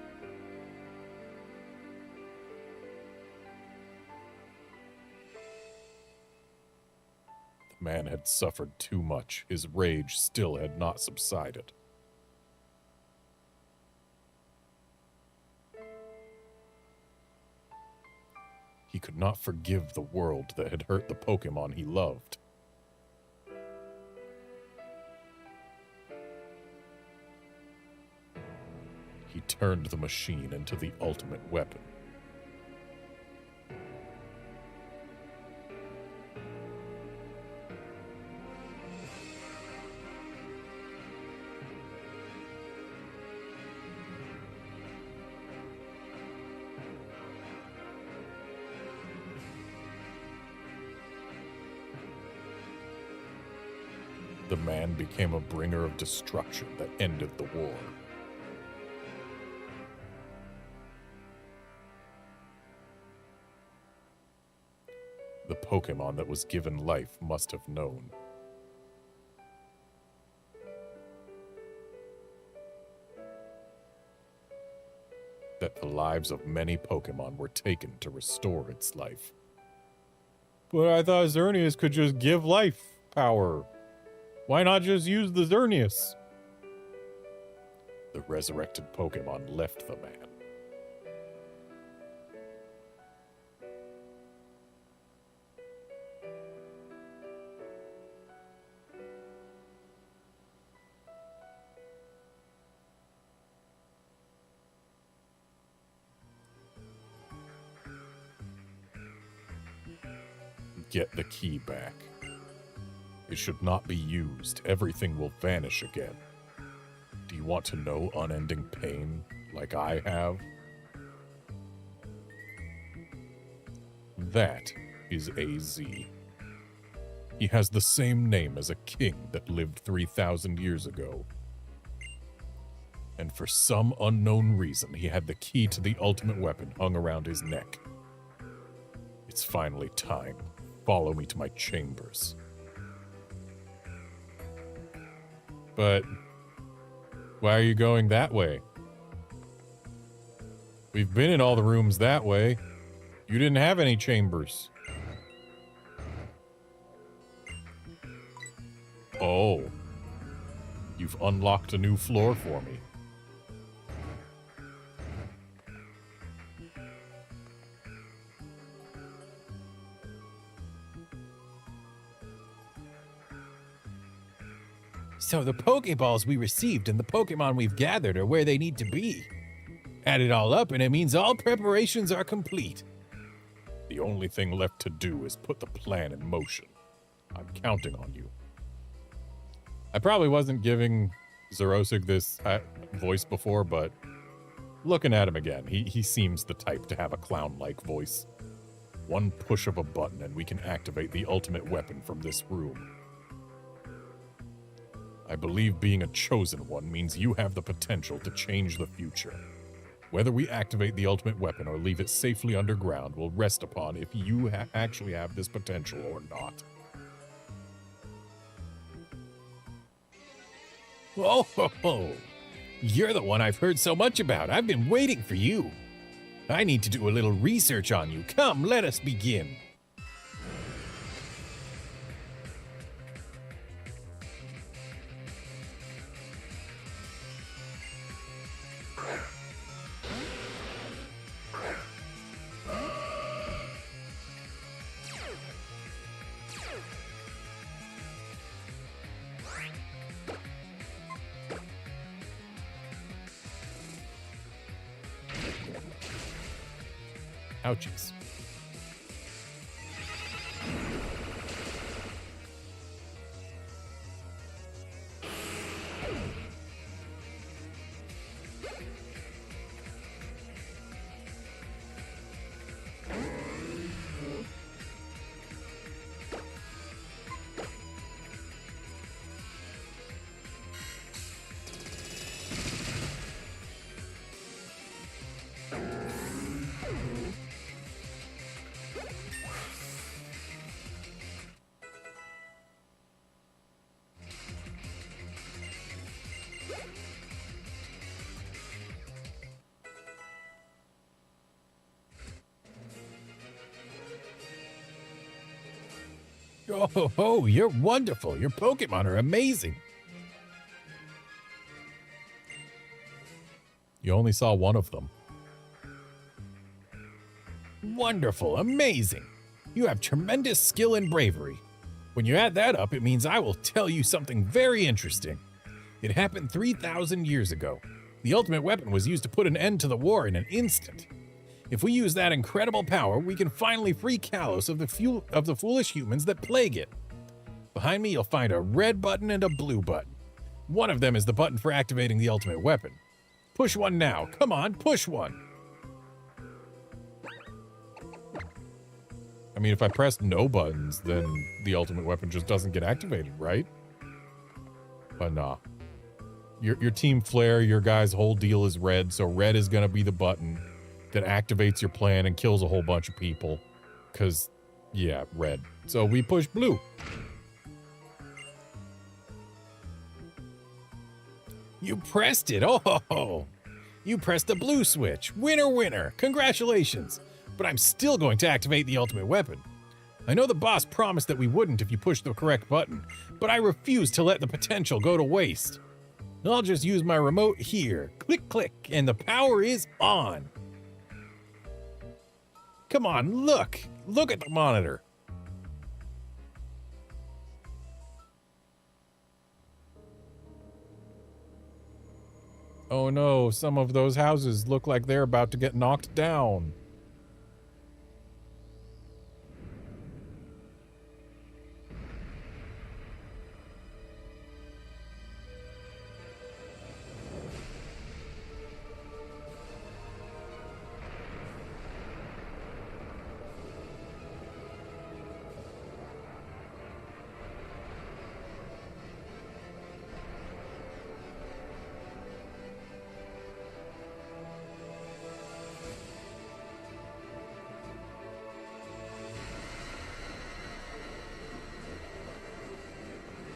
The man had suffered too much. His rage still had not subsided. He could not forgive the world that had hurt the Pokemon he loved. He turned the machine into the ultimate weapon. The man became a bringer of destruction that ended the war. The Pokemon that was given life must have known. That the lives of many Pokemon were taken to restore its life. But I thought Xerneas could just give life power. Why not just use the Xerneas? The resurrected Pokemon left the man. Get the key back. It should not be used. Everything will vanish again. Do you want to know unending pain like I have? That is AZ. He has the same name as a king that lived 3,000 years ago. And for some unknown reason, he had the key to the ultimate weapon hung around his neck. It's finally time. Follow me to my chambers. But why are you going that way? We've been in all the rooms that way. You didn't have any chambers. Oh. You've unlocked a new floor for me. So the Pokeballs we received and the Pokemon we've gathered are where they need to be. Add it all up and it means all preparations are complete. The only thing left to do is put the plan in motion. I'm counting on you. I probably wasn't giving Xerosic this voice before, but looking at him again, he seems the type to have a clown-like voice. One push of a button and we can activate the ultimate weapon from this room. I believe being a chosen one means you have the potential to change the future. Whether we activate the ultimate weapon or leave it safely underground will rest upon if you actually have this potential or not. Oh, ho, ho. You're the one I've heard so much about. I've been waiting for you. I need to do a little research on you. Come, let us begin. Ouchies. Oh, you're wonderful. Your Pokemon are amazing. You only saw one of them. Wonderful, amazing. You have tremendous skill and bravery. When you add that up, it means I will tell you something very interesting. It happened 3,000 years ago. The ultimate weapon was used to put an end to the war in an instant. If we use that incredible power, we can finally free Kalos of the foolish humans that plague it. Behind me, you'll find a red button and a blue button. One of them is the button for activating the ultimate weapon. Push one now. Come on, push one. I mean, if I press no buttons, then the ultimate weapon just doesn't get activated, right? But nah. Your Team Flare, your guy's whole deal is red, so red is gonna be the button that activates your plan and kills a whole bunch of people. Cause, yeah, red. So we push blue. You pressed it. Oh, you pressed the blue switch. Winner, winner. Congratulations. But I'm still going to activate the ultimate weapon. I know the boss promised that we wouldn't if you pushed the correct button, but I refuse to let the potential go to waste. I'll just use my remote here. Click, click, and the power is on. Come on, look. Look at the monitor. Oh no, some of those houses look like they're about to get knocked down.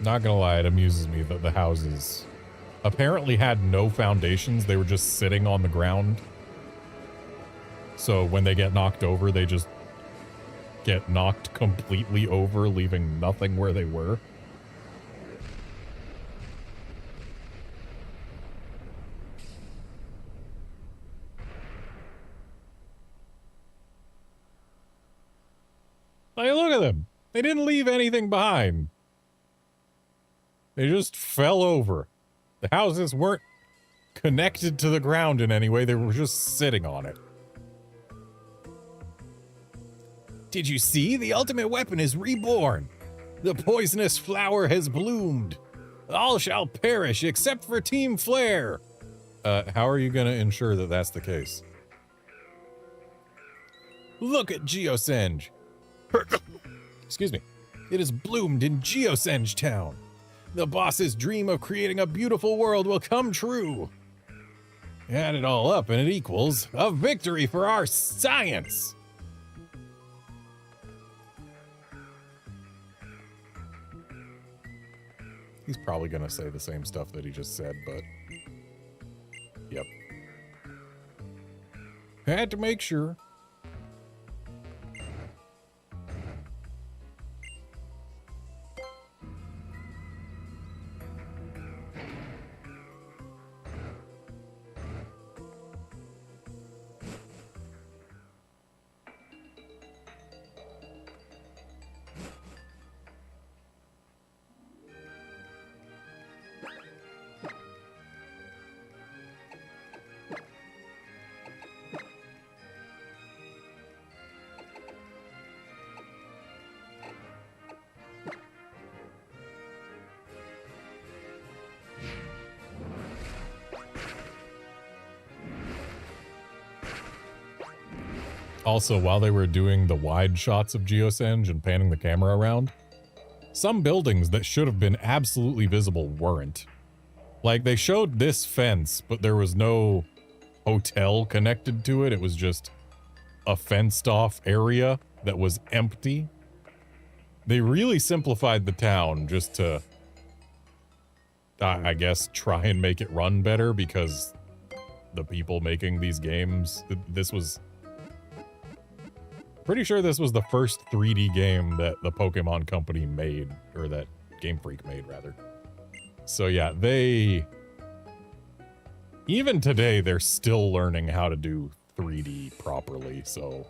Not gonna lie, it amuses me that the houses apparently had no foundations. They were just sitting on the ground. So when they get knocked over, they just get knocked completely over, leaving nothing where they were. Like, look at them. They didn't leave anything behind. They just fell over. The houses weren't connected to the ground in any way. They were just sitting on it. Did you see? The ultimate weapon is reborn. The poisonous flower has bloomed. All shall perish except for Team Flare. How are you going to ensure that that's the case? Look at Geosenge. Excuse me. It has bloomed in Geosenge Town. The boss's dream of creating a beautiful world will come true. Add it all up and it equals a victory for our science. He's probably going to say the same stuff that he just said, but yep. Had to make sure. Also, while they were doing the wide shots of Geosenge and panning the camera around, some buildings that should have been absolutely visible weren't. Like, they showed this fence, but there was no hotel connected to it. It was just a fenced-off area that was empty. They really simplified the town just to, I guess, try and make it run better, because the people making these games, this was... Pretty sure this was the first 3D game that the Pokémon Company made, or that Game Freak made, rather. So yeah, even today, they're still learning how to do 3D properly, so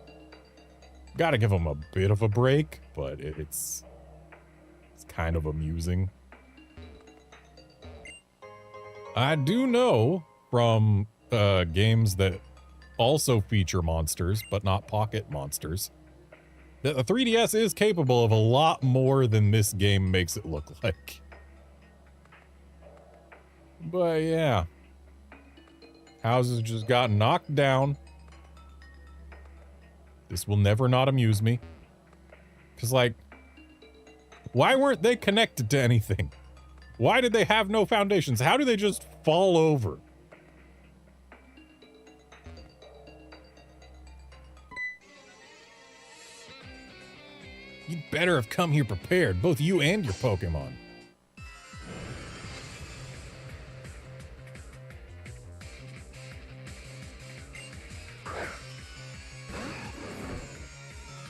gotta give them a bit of a break, but it's kind of amusing. I do know from games that also feature monsters, but not pocket monsters, that the 3DS is capable of a lot more than this game makes it look like. But yeah. Houses just got knocked down. This will never not amuse me. Because, like, why weren't they connected to anything? Why did they have no foundations? How do they just fall over? You'd better have come here prepared, both you and your Pokemon.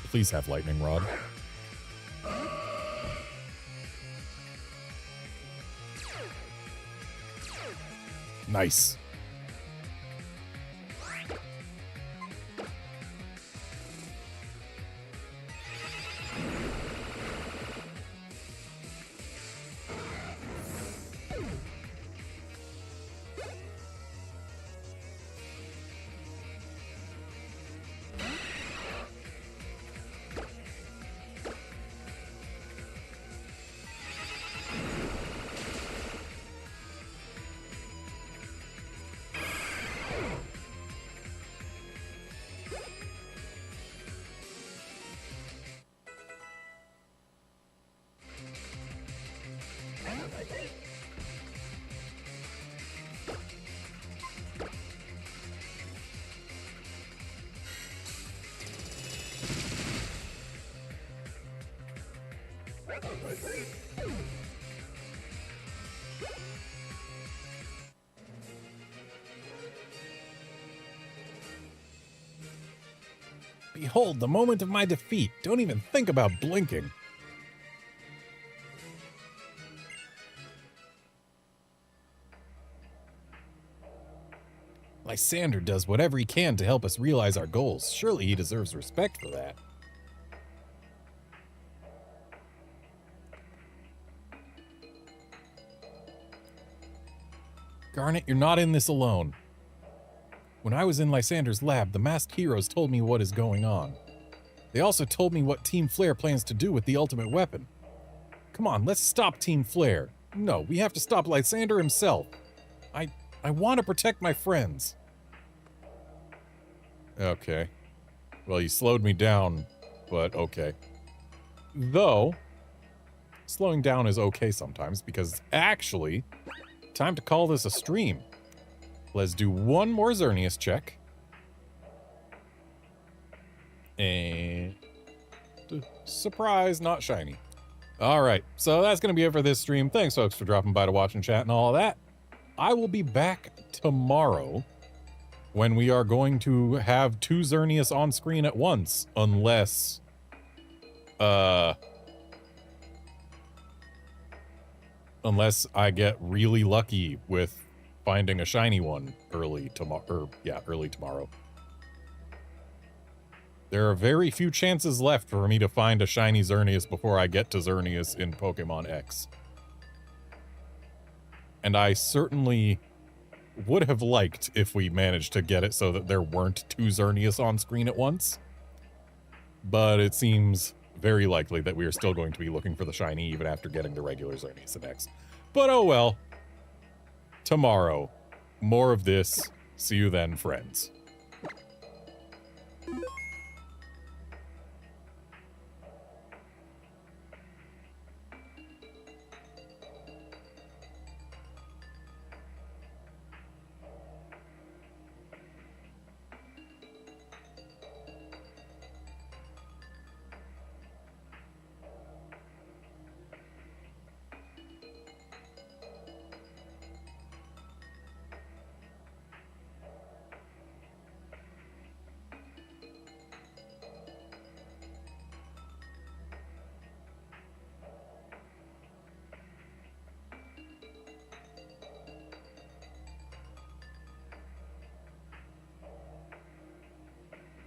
Please have Lightning Rod. Nice. Behold the moment of my defeat. Don't even think about blinking. Lysander does whatever he can to help us realize our goals. Surely he deserves respect for that. Garnet, you're not in this alone. When I was in Lysander's lab, the masked heroes told me what is going on. They also told me what Team Flare plans to do with the ultimate weapon. Come on, let's stop Team Flare. No, we have to stop Lysander himself. I want to protect my friends. Okay. Well, you slowed me down, but okay. Though, slowing down is okay sometimes, because actually, time to call this a stream. Let's do one more Xerneas check. And... surprise, not shiny. Alright, so that's going to be it for this stream. Thanks, folks, for dropping by to watch and chat and all of that. I will be back tomorrow when we are going to have 2 Xerneas on screen at once, unless... unless I get really lucky with finding a shiny one early tomorrow. Early tomorrow. There are very few chances left for me to find a shiny Xerneas before I get to Xerneas in Pokémon X. And I certainly would have liked if we managed to get it so that there weren't 2 Xerneas on screen at once. But it seems very likely that we are still going to be looking for the shiny even after getting the regular Xerneas in X. But oh well. Tomorrow, more of this. See you then, friends.